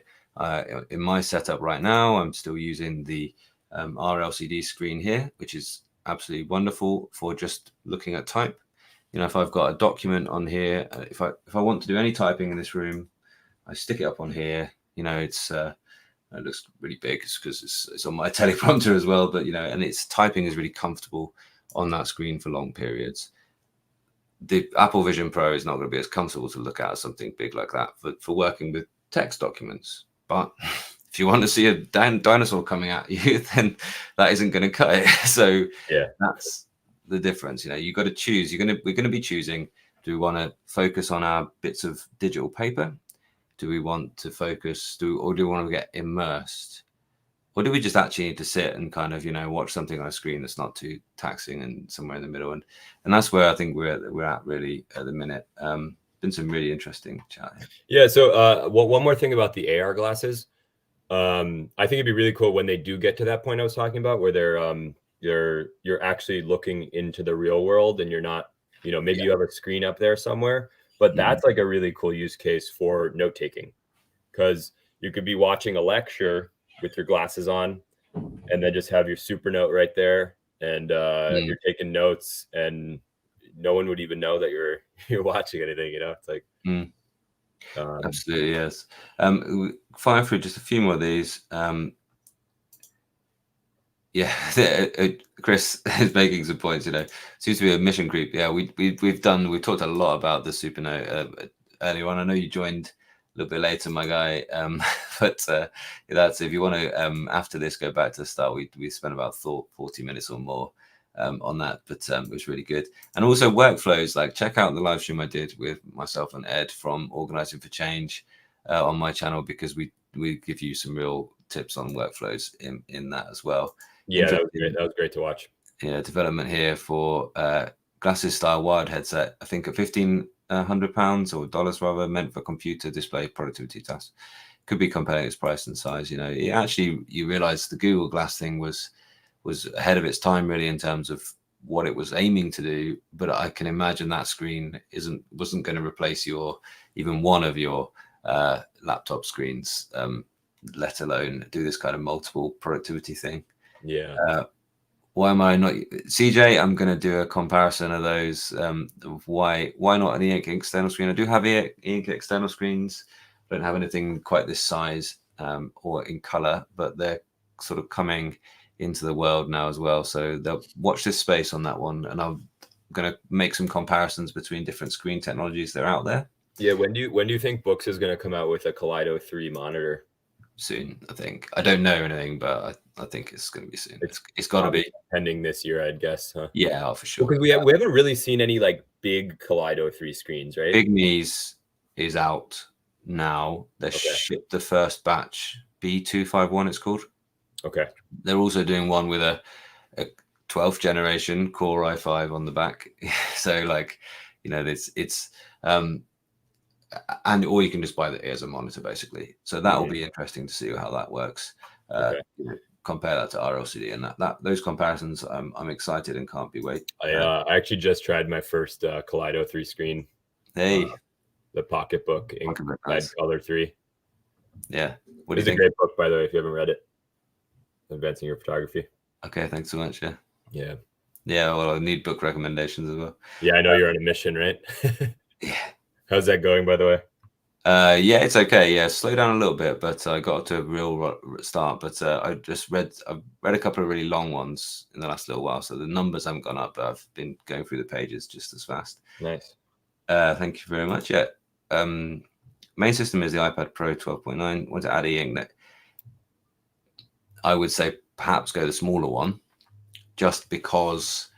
in my setup right now. I'm still using the RLCD screen here, which is absolutely wonderful for just looking at type. You know, if I've got a document on here, if I want to do any typing in this room, I stick it up on here. You know, it looks really big because it's on my teleprompter as well. But you know, and its typing is really comfortable on that screen for long periods. The Apple Vision Pro is not going to be as comfortable to look at as something big like that for working with text documents. But if you want to see a dinosaur coming at you, then that isn't going to cut it. So that's the difference. You know, you've got to choose. We're going to be choosing. Do we want to focus on our bits of digital paper? Do we want to focus? Or do we want to get immersed? Or do we just actually need to sit and kind of, you know, watch something on a screen that's not too taxing and somewhere in the middle? And that's where I think we're at really at the minute. Been some really interesting chat here. Yeah. So one more thing about the AR glasses. I think it'd be really cool when they do get to that point I was talking about, where they're you're actually looking into the real world and you're not, you know, maybe you have a screen up there somewhere, but that's like a really cool use case for note taking, because you could be watching a lecture with your glasses on and then just have your Supernote right there, and you're taking notes and no one would even know that you're watching anything, you know. It's like absolutely, yes. Fire through just a few more of these. A Chris is making some points. Seems to be a mission creep. Yeah, we've talked a lot about the Supernote earlier on. I know you joined a little bit later, my guy. But that's, if you want to after this go back to the start, we spent about 40 minutes or more on that, but it was really good. And also workflows, like check out the live stream I did with myself and Ed from Organizing for Change on my channel, because we give you some real tips on workflows in that as well. Yeah, that was great to watch. Yeah, development here for glasses style wired headset. I think at £1,500 or dollars rather, meant for computer display productivity tasks. Could be comparing its price and size. You realize the Google Glass thing was ahead of its time really in terms of what it was aiming to do. But I can imagine that screen wasn't going to replace even one of your laptop screens, let alone do this kind of multiple productivity thing. Yeah. Why am I not CJ? I'm going to do a comparison of those. Of why not an e-ink external screen? I do have e-ink external screens. I don't have anything quite this size or in color, but they're sort of coming into the world now as well. So they'll watch this space on that one, and I'm going to make some comparisons between different screen technologies that are out there. Yeah. When do you think Books is going to come out with a Kaleido 3 monitor? Soon, I think. I don't know anything, but I think it's going to be soon. It's got to be pending this year, I'd guess. Huh? Yeah, for sure. Because we haven't really seen any like big Kaleido 3 screens, right? Big Knees is out now. They shipped the first batch, B251 it's called. Okay. They're also doing one with a 12th generation Core i5 on the back. So it's and or you can just buy it as a monitor basically. So that will be interesting to see how that works. Compare that to RLCD and those comparisons. I'm excited and can't be wait. I actually just tried my first Kaleido 3 screen. Hey, the Pocketbook in Color 3. Yeah, it's a great book, by the way, if you haven't read it. Advancing Your Photography. Okay, thanks so much. Yeah. Well, I need book recommendations as well. Yeah, I know you're on a mission, right? Yeah. How's that going, by the way? Yeah, it's okay. Yeah, slow down a little bit, but I got to a real start. But I've read a couple of really long ones in the last little while, so the numbers haven't gone up, but I've been going through the pages just as fast. Nice. Thank you very much. Yeah. Main system is the iPad Pro 12.9. Want to add e-ink? I would say perhaps go the smaller one, just because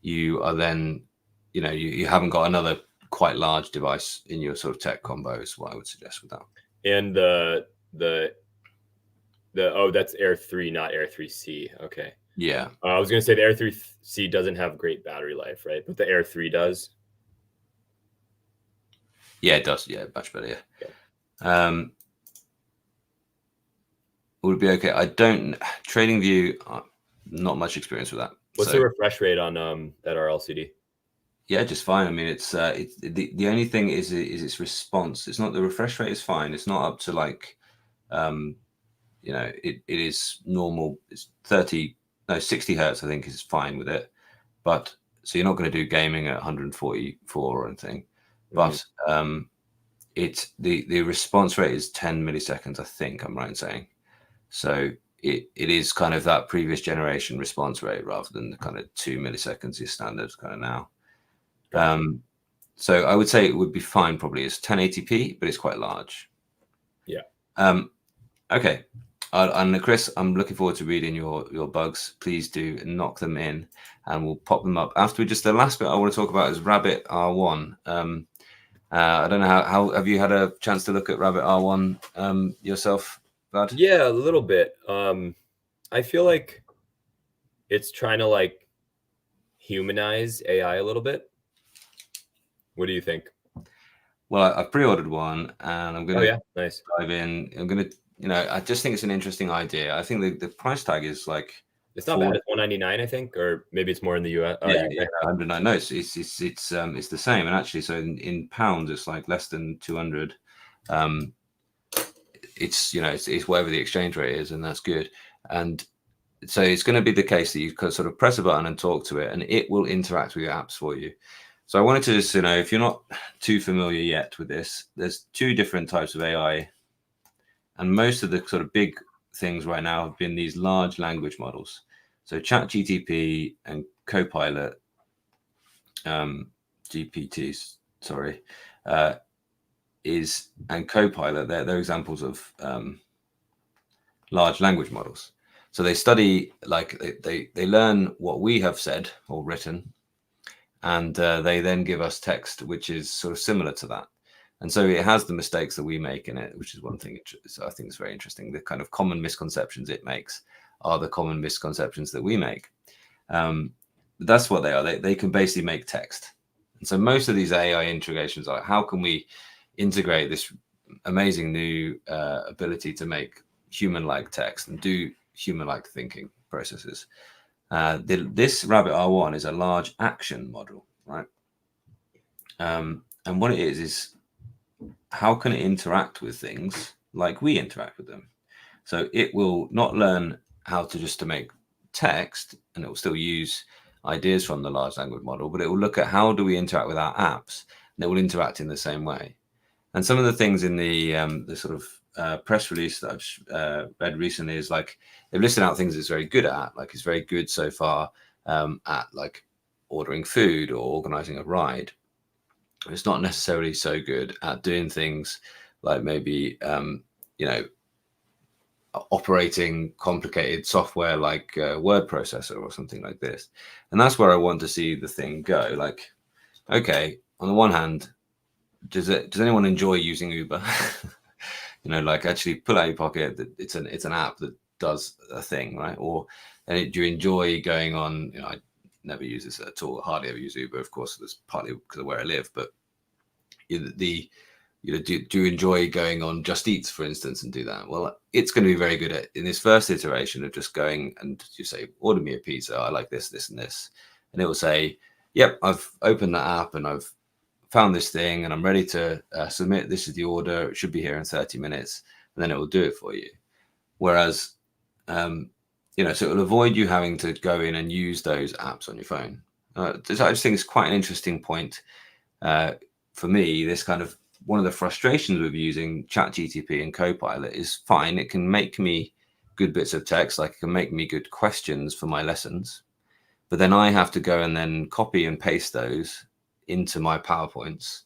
you are then, you haven't got another quite large device in your sort of tech combo is what I would suggest with that. And that's Air 3, not Air 3C. Okay. Yeah. I was going to say the Air 3C doesn't have great battery life, right? But the Air 3 does. Yeah, it does. Yeah, much better. Yeah. Would be okay. I don't TradingView, not much experience with that. What's the refresh rate on that RLCD? Yeah, just fine. I mean, it's the only thing is its response. It's not, the refresh rate is fine. It's not up to like, it is normal. It's 60 hertz. I think is fine with it. But so you're not going to do gaming at 144 or anything. But the response rate is 10 milliseconds. I think I'm right in saying. So it is kind of that previous generation response rate rather than the kind of 2 milliseconds is standard kind of now. So I would say it would be fine. Probably it's 1080p, but it's quite large. Yeah. Okay. And Chris, I'm looking forward to reading your bugs. Please do knock them in, and we'll pop them up after. Just the last bit I want to talk about is Rabbit R1. I don't know how have you had a chance to look at Rabbit R1 yourself, Vlad? Yeah, a little bit. I feel like it's trying to like humanize AI a little bit. What do you think? Well, I've pre-ordered one, and I'm going to nice. dive in. I'm going to, I just think it's an interesting idea. I think the price tag is like, it's not bad. It's $199, I think, or maybe it's more in the US. Yeah, 109. No, it's the same. And actually, so in pounds, it's like less than 200. It's it's whatever the exchange rate is, and that's good. And so it's going to be the case that you can sort of press a button and talk to it, and it will interact with your apps for you. So I wanted to just, if you're not too familiar yet with this, there's two different types of AI. And most of the sort of big things right now have been these large language models. So ChatGTP and Copilot, GPTs, sorry, and Copilot, they're examples of large language models. So they study, like they learn what we have said or written, and they then give us text which is sort of similar to that. And so it has the mistakes that we make in it, which is one thing I think is very interesting. The kind of common misconceptions it makes are the common misconceptions that we make. That's what they are. They can basically make text. And so most of these AI integrations are, how can we integrate this amazing new ability to make human-like text and do human-like thinking processes? This Rabbit R1 is a large action model, right? And what it is how can it interact with things like we interact with them? So it will not learn how to make text, and it will still use ideas from the large language model, but it will look at how do we interact with our apps, and it will interact in the same way. And some of the things in the sort of press release that I've read recently is like they've listed out things it's very good at. Like it's very good so far at like ordering food or organizing a ride. It's not necessarily so good at doing things like maybe operating complicated software like word processor or something like this. And that's where I want to see the thing go. Like, okay, on the one hand, does anyone enjoy using Uber? Like actually pull out your pocket. It's an app that does a thing, right? Or do you enjoy going on? I never use this at all. Hardly ever use Uber, of course. That's partly because of where I live. But do you enjoy going on Just Eats, for instance, and do that? Well, it's going to be very good at in this first iteration of just going and you say, order me a pizza. I like this, this, and this, and it will say, yep, I've opened that app and I've found this thing and I'm ready to submit. This is the order. It should be here in 30 minutes, and then it will do it for you. Whereas, so it will avoid you having to go in and use those apps on your phone. I just think it's quite an interesting point. For me, this kind of one of the frustrations with using ChatGTP and Copilot is fine. It can make me good bits of text, like it can make me good questions for my lessons. But then I have to go and then copy and paste those into my PowerPoints.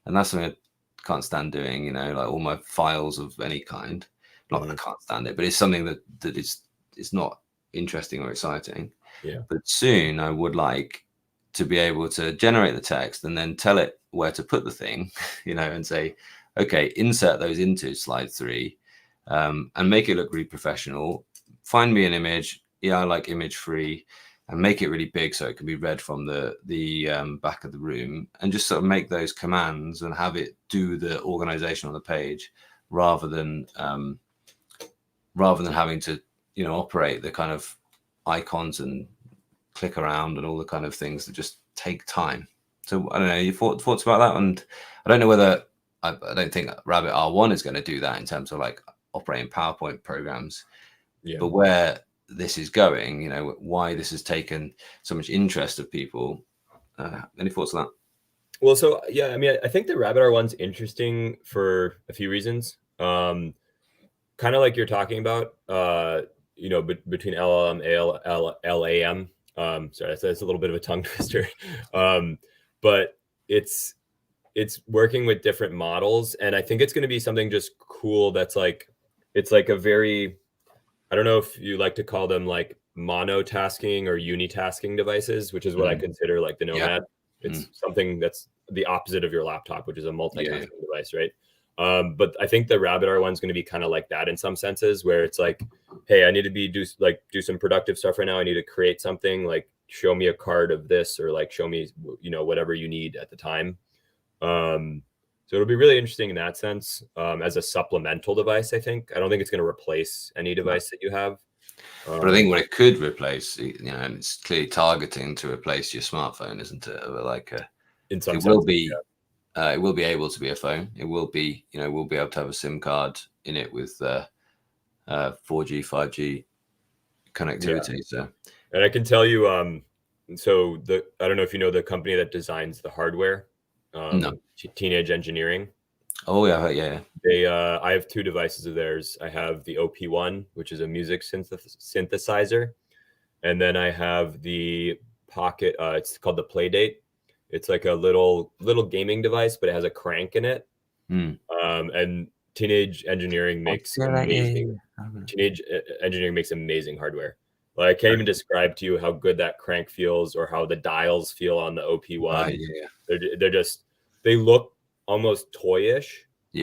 And that's something I can't stand doing, like all my files of any kind. Not that I can't stand it, but it's something that it's not interesting or exciting. Yeah. But soon I would like to be able to generate the text and then tell it where to put the thing, and say, okay, insert those into slide 3 and make it look really professional. Find me an image. Yeah, I like image free, and make it really big so it can be read from the back of the room, and just sort of make those commands and have it do the organization on the page rather than having to, operate the kind of icons and click around and all the kind of things that just take time. So I don't know, your thoughts about that? And I don't know whether I don't think Rabbit R1 is going to do that in terms of like operating PowerPoint programs. Yeah. But where this is going, why this has taken so much interest of people. Any thoughts on that? Well, so yeah, I mean, I think the Rabbit R1's interesting for a few reasons. Kind of like you're talking about, between LLM, LAM. Sorry, that's a little bit of a tongue twister. But it's working with different models, and I think it's going to be something just cool. That's like, it's like a very, I don't know if you like to call them like monotasking or unitasking devices, which is what I consider like the Nomad. Yeah. It's something that's the opposite of your laptop, which is a multitasking device, right? But I think the Rabbit R1 is going to be kind of like that in some senses, where it's like, hey, I need to do some productive stuff right now. I need to create something, like show me a card of this, or like show me, whatever you need at the time. So it'll be really interesting in that sense, as a supplemental device. I don't think it's going to replace any device that you have. But I think what it could replace, and it's clearly targeting to replace your smartphone, isn't it? Like it will be able to be a phone. It will be, we'll be able to have a SIM card in it with 4G, 5G connectivity. Yeah. So, and I can tell you, I don't know if you know the company that designs the hardware, no. Teenage Engineering. Oh yeah. I have 2 devices of theirs. I have the OP1, which is a music synthesizer, And then I have the Pocket. It's called the Playdate. It's like a little gaming device, but it has a crank in it. And Teenage Engineering makes amazing hardware. Like I can't even describe to you how good that crank feels or how the dials feel on the OP1. They look almost toyish,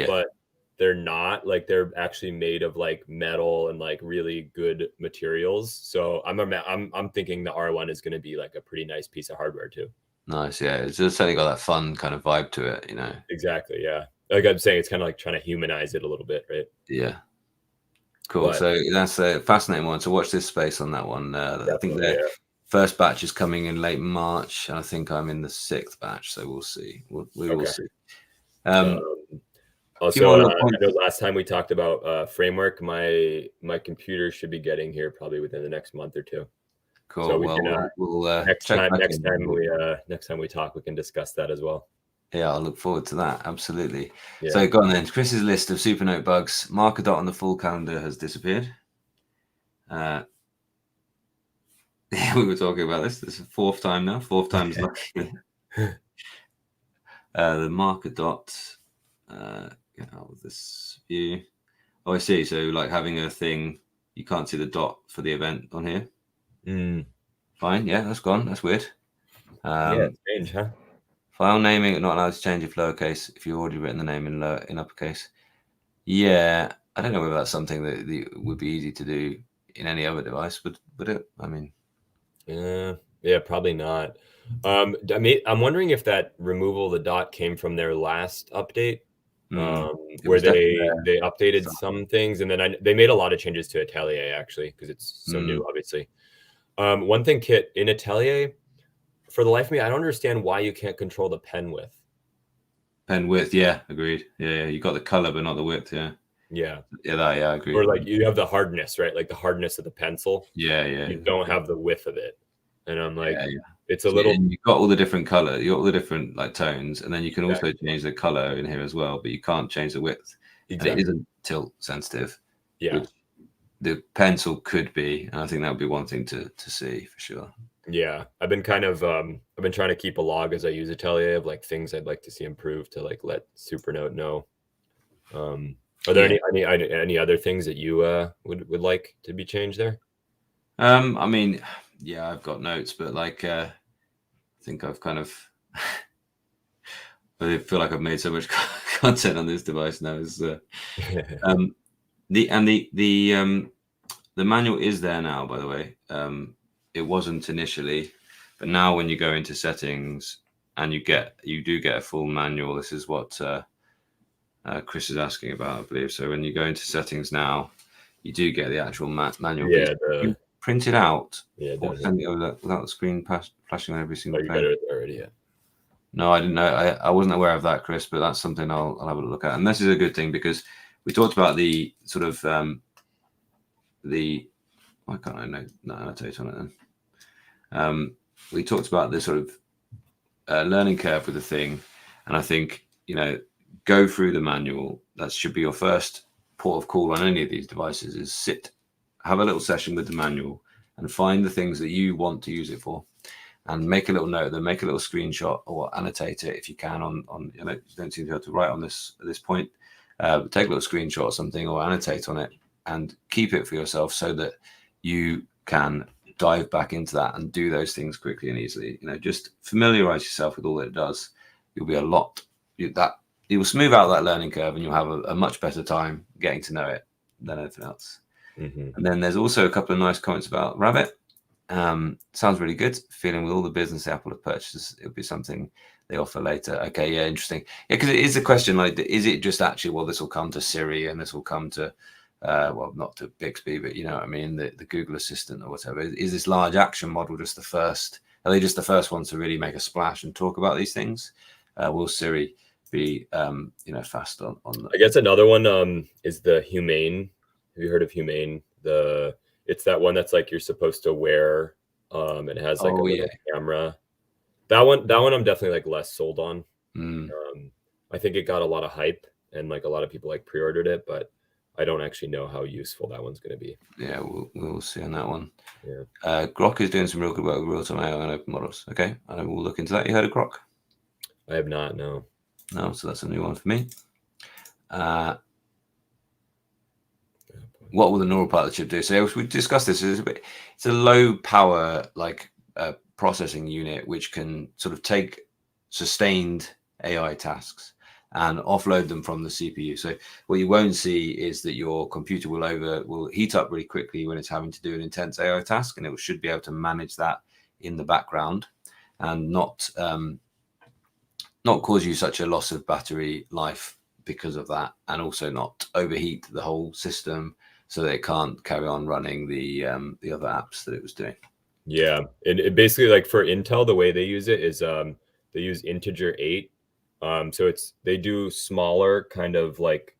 but they're not. Like they're actually made of like metal and like really good materials. So I'm thinking the R1 is going to be like a pretty nice piece of hardware too. Nice, yeah. It's just certainly got that fun kind of vibe to it, you know. Exactly, yeah. Like I'm saying, it's kind of like trying to humanize it a little bit, right? Yeah. Cool. So that's a fascinating one. So watch this space on that one. I think the first batch is coming in late March, and I think I'm in the 6th batch. So we'll see. We will see. Also, I know last time we talked about framework. My computer should be getting here probably within the next month or two. Cool. So we'll next time we talk, we can discuss that as well. Yeah, I'll look forward to that. Absolutely. Yeah. So go on then. Chris's list of Supernote bugs. Marker dot on the full calendar has disappeared. Yeah, we were talking about this. This is the 4th time now. 4th time's lucky. The marker dot. Get out of this view. Oh, I see. So like having a thing, you can't see the dot for the event on here. Fine. Yeah, that's gone. That's weird. Yeah, strange, huh? File naming not allowed to change if lowercase if you've already written the name in uppercase. Yeah, I don't know whether that's something that would be easy to do in any other device, but I mean, yeah, probably not. I'm wondering if that removal of the dot came from their last update, where they updated some things, and then they made a lot of changes to Atelier actually because it's so new, obviously. One thing, Kit, in Atelier, for the life of me, I don't understand why you can't control the pen width. Pen width, yeah, agreed. Yeah, you got the color, but not the width. Yeah, agreed. Or like you have the hardness, right? Like the hardness of the pencil. Yeah. You don't have the width of it, and I'm like, it's a so little. You've got all the different color, you got all the different like tones, and then you can also change the color in here as well, but you can't change the width. Exactly. And it isn't tilt sensitive. Yeah. The pencil could be, and I think that would be one thing to see for sure. Yeah, I've been trying to keep a log as I use Atelier of like things I'd like to see improved to like let Supernote know. Are there any other things that you would like to be changed there? I mean, yeah, I've got notes, but like I think I've kind of I feel like I've made so much content on this device now. The manual is there now, by the way. It wasn't initially, but now when you go into settings and you do get a full manual. This is what Chris is asking about, I believe. So when you go into settings now, you do get the actual manual. Yeah, you print it out. Yeah, or send it over without the screen flashing on every single page. You got it already, yeah. No, I didn't know. I wasn't aware of that, Chris, but that's something I'll have a look at. And this is a good thing because we talked about the sort of why can't I not annotate on it then? We talked about the sort of learning curve with the thing, and I think go through the manual. That should be your first port of call on any of these devices. Is have a little session with the manual, and find the things that you want to use it for, and make a little note. Then make a little screenshot or annotate it if you can. On you don't seem to have to write on this at this point. Take a little screenshot or something, or annotate on it, and keep it for yourself so that you can dive back into that and do those things quickly and easily. Just familiarize yourself with all that it does. You'll be it will smooth out that learning curve, and you'll have a much better time getting to know it than anything else. And then there's also a couple of nice comments about Rabbit. Sounds really good. Feeling with all the business Apple have purchased, it'll be something they offer later. Okay, yeah, interesting. Yeah, because it is a question like, is it just actually, well, this will come to Siri and this will come to well, not to Bixby, but what I mean, the Google Assistant or whatever. Is this large action model just the first? Are they just the first ones to really make a splash and talk about these things? Will Siri be fast on that? I guess another one is the Humane. Have you heard of Humane? It's that one that's like you're supposed to wear. It has like a little camera. That one I'm definitely like less sold on. I think it got a lot of hype and like a lot of people like pre-ordered it, but I don't actually know how useful that one's going to be. Yeah, we'll see on that one. Yeah. Grok is doing some real good work with real-time AI and open models. Okay, I will look into that. You heard of Grok? I have not, no. No, so that's a new one for me. What will the neural pilot chip do? So we discussed this. It's a low power processing unit which can sort of take sustained AI tasks and offload them from the CPU. So what you won't see is that your computer will heat up really quickly when it's having to do an intense AI task, and it should be able to manage that in the background and not cause you such a loss of battery life because of that, and also not overheat the whole system so that it can't carry on running the other apps that it was doing. Yeah, and it basically, like for Intel, the way they use it is they use integer 8. So they do smaller, kind of like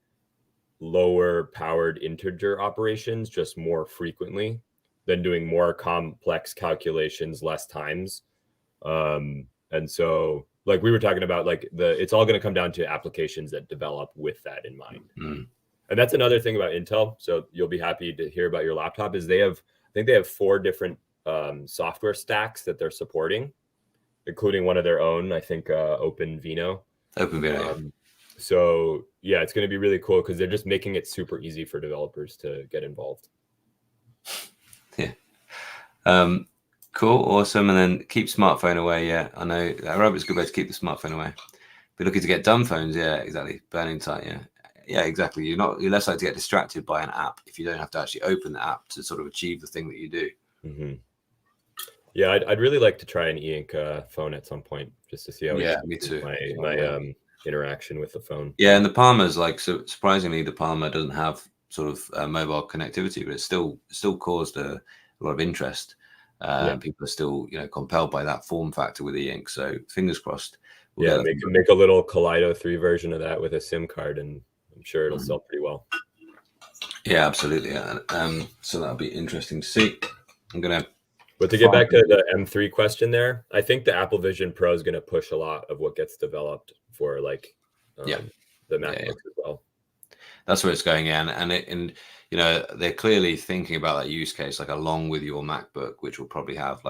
lower powered integer operations just more frequently than doing more complex calculations less times. And so, like we were talking about, like it's all going to come down to applications that develop with that in mind. And that's another thing about Intel. So you'll be happy to hear about your laptop is I think they have 4 different software stacks that they're supporting, including one of their own, I think, OpenVINO. So yeah, it's going to be really cool because they're just making it super easy for developers to get involved. Yeah. Cool. Awesome. And then keep smartphone away. Yeah, I know Rabbit's a good way to keep the smartphone away. Be looking to get dumb phones. Yeah, exactly. Burning tight. Yeah. Yeah, exactly. You're less likely to get distracted by an app if you don't have to actually open the app to sort of achieve the thing that you do. Mm-hmm. Yeah, I'd really like to try an e-ink phone at some point just to see how me too. my interaction with the phone. Yeah, and the Palmer's so surprisingly, the Palmer doesn't have sort of mobile connectivity, but it's still caused a lot of interest. People are still compelled by that form factor with e-ink. So fingers crossed. Make a little Kaleido 3 version of that with a SIM card, and I'm sure it'll sell pretty well. Yeah, absolutely. So that'll be interesting to see. But to get back to the M3 question there, I think the Apple Vision Pro is going to push a lot of what gets developed for the MacBooks as well. That's where it's going in, and they're clearly thinking about that use case, like along with your MacBook, which will probably have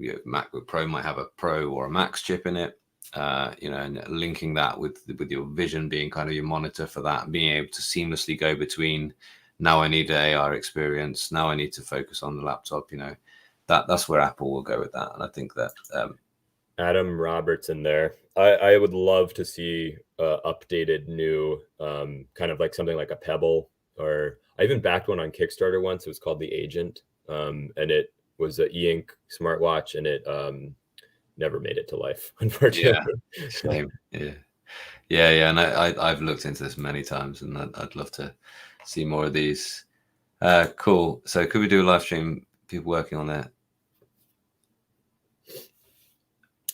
MacBook Pro might have a Pro or a Max chip in it, and linking that with your Vision being kind of your monitor for that, and being able to seamlessly go between. Now I need an AR experience. Now I need to focus on the laptop. That's where Apple will go with that, and I think that Adam Robertson there. I would love to see updated new kind of like something like a Pebble, or I even backed one on Kickstarter once. It was called the Agent, and it was an e-ink smartwatch, and it never made it to life, unfortunately. Yeah, same. Yeah. And I've looked into this many times, and I'd love to see more of these. Cool. So could we do a live stream? People working on that.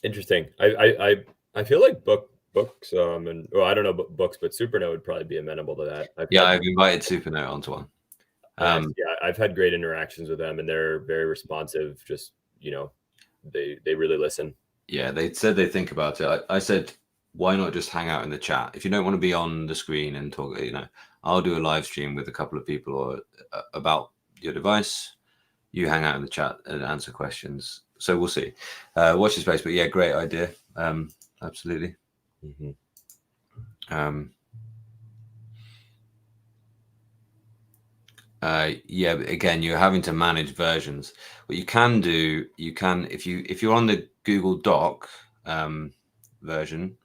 Interesting. I feel like books and I don't know books, but Supernote would probably be amenable to that. I've invited Supernote onto one. I've had great interactions with them, and they're very responsive. Just they really listen. Yeah, they said they think about it. I said, why not just hang out in the chat? If you don't want to be on the screen and talk, I'll do a live stream with a couple of people or about your device. You hang out in the chat and answer questions. So we'll see. Watch this space, but yeah, great idea. Absolutely. Mm-hmm. But again, you're having to manage versions. What you can do, if you're on the Google Doc version,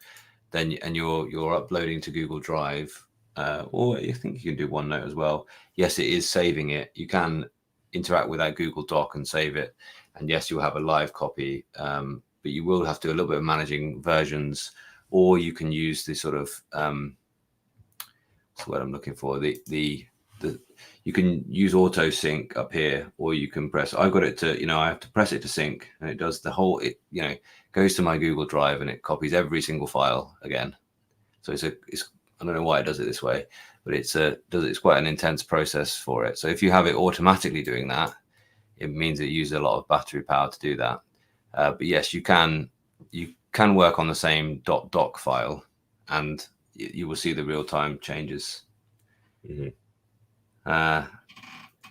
then and you're uploading to Google Drive, or I think you can do OneNote as well. Yes, it is saving it. You can interact with that Google Doc and save it, and yes, you'll have a live copy, but you will have to do a little bit of managing versions, or you can use the sort of what's the word I'm looking for, you can use auto sync up here, or you can press. I've got it to, I have to press it to sync, and it does the whole. It goes to my Google Drive and it copies every single file again. So it's I don't know why it does it this way, but it's quite an intense process for it. So if you have it automatically doing that, it means it uses a lot of battery power to do that. But yes, you can work on the same .doc file, and you will see the real time changes.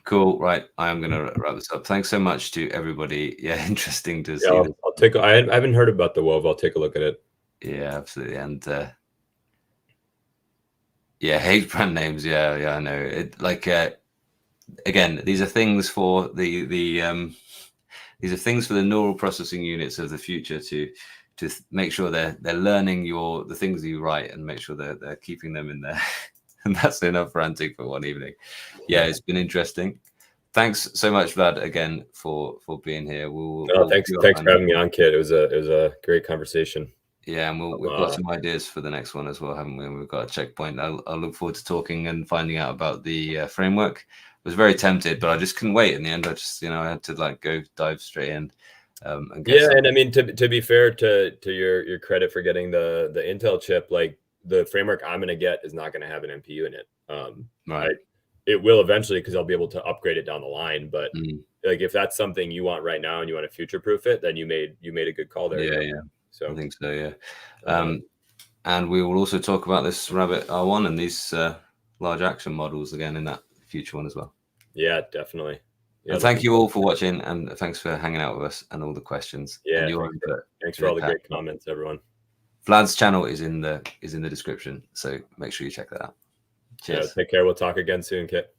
Cool. Right. I am going to wrap this up. Thanks so much to everybody. Yeah. Interesting to see. I'll take, I haven't heard about the Wove. I'll take a look at it. Yeah, absolutely. And yeah, hate brand names. Yeah. I know it. Like, again, these are things for these are things for the neural processing units of the future to make sure they're learning the things that you write and make sure they're keeping them in there. And that's enough ranting for one evening. Yeah, it's been interesting. Thanks so much, Vlad, again for being here. Thanks for having me on, Kit. It was a great conversation. Yeah, and we've got some ideas for the next one as well, haven't we? And we've got a checkpoint. I'll look forward to talking and finding out about the framework. I was very tempted, but I just couldn't wait. In the end, I just I had to like go dive straight in. And and I mean, to be fair to your credit for getting the Intel chip, like the framework I'm going to get is not going to have an NPU in it. Right. It will eventually because I'll be able to upgrade it down the line. But like if that's something you want right now and you want to future proof it, then you made a good call there. Yeah. So I think so. Yeah. And we will also talk about this Rabbit R1 and these large action models again in that future one as well. Yeah, definitely. Yeah, and thank you all for watching, and thanks for hanging out with us and all the questions. Yeah, and your thanks for all the great comments, everyone. Vlad's channel is in the description, so make sure you check that out. Cheers. Yeah, take care. We'll talk again soon, Kit.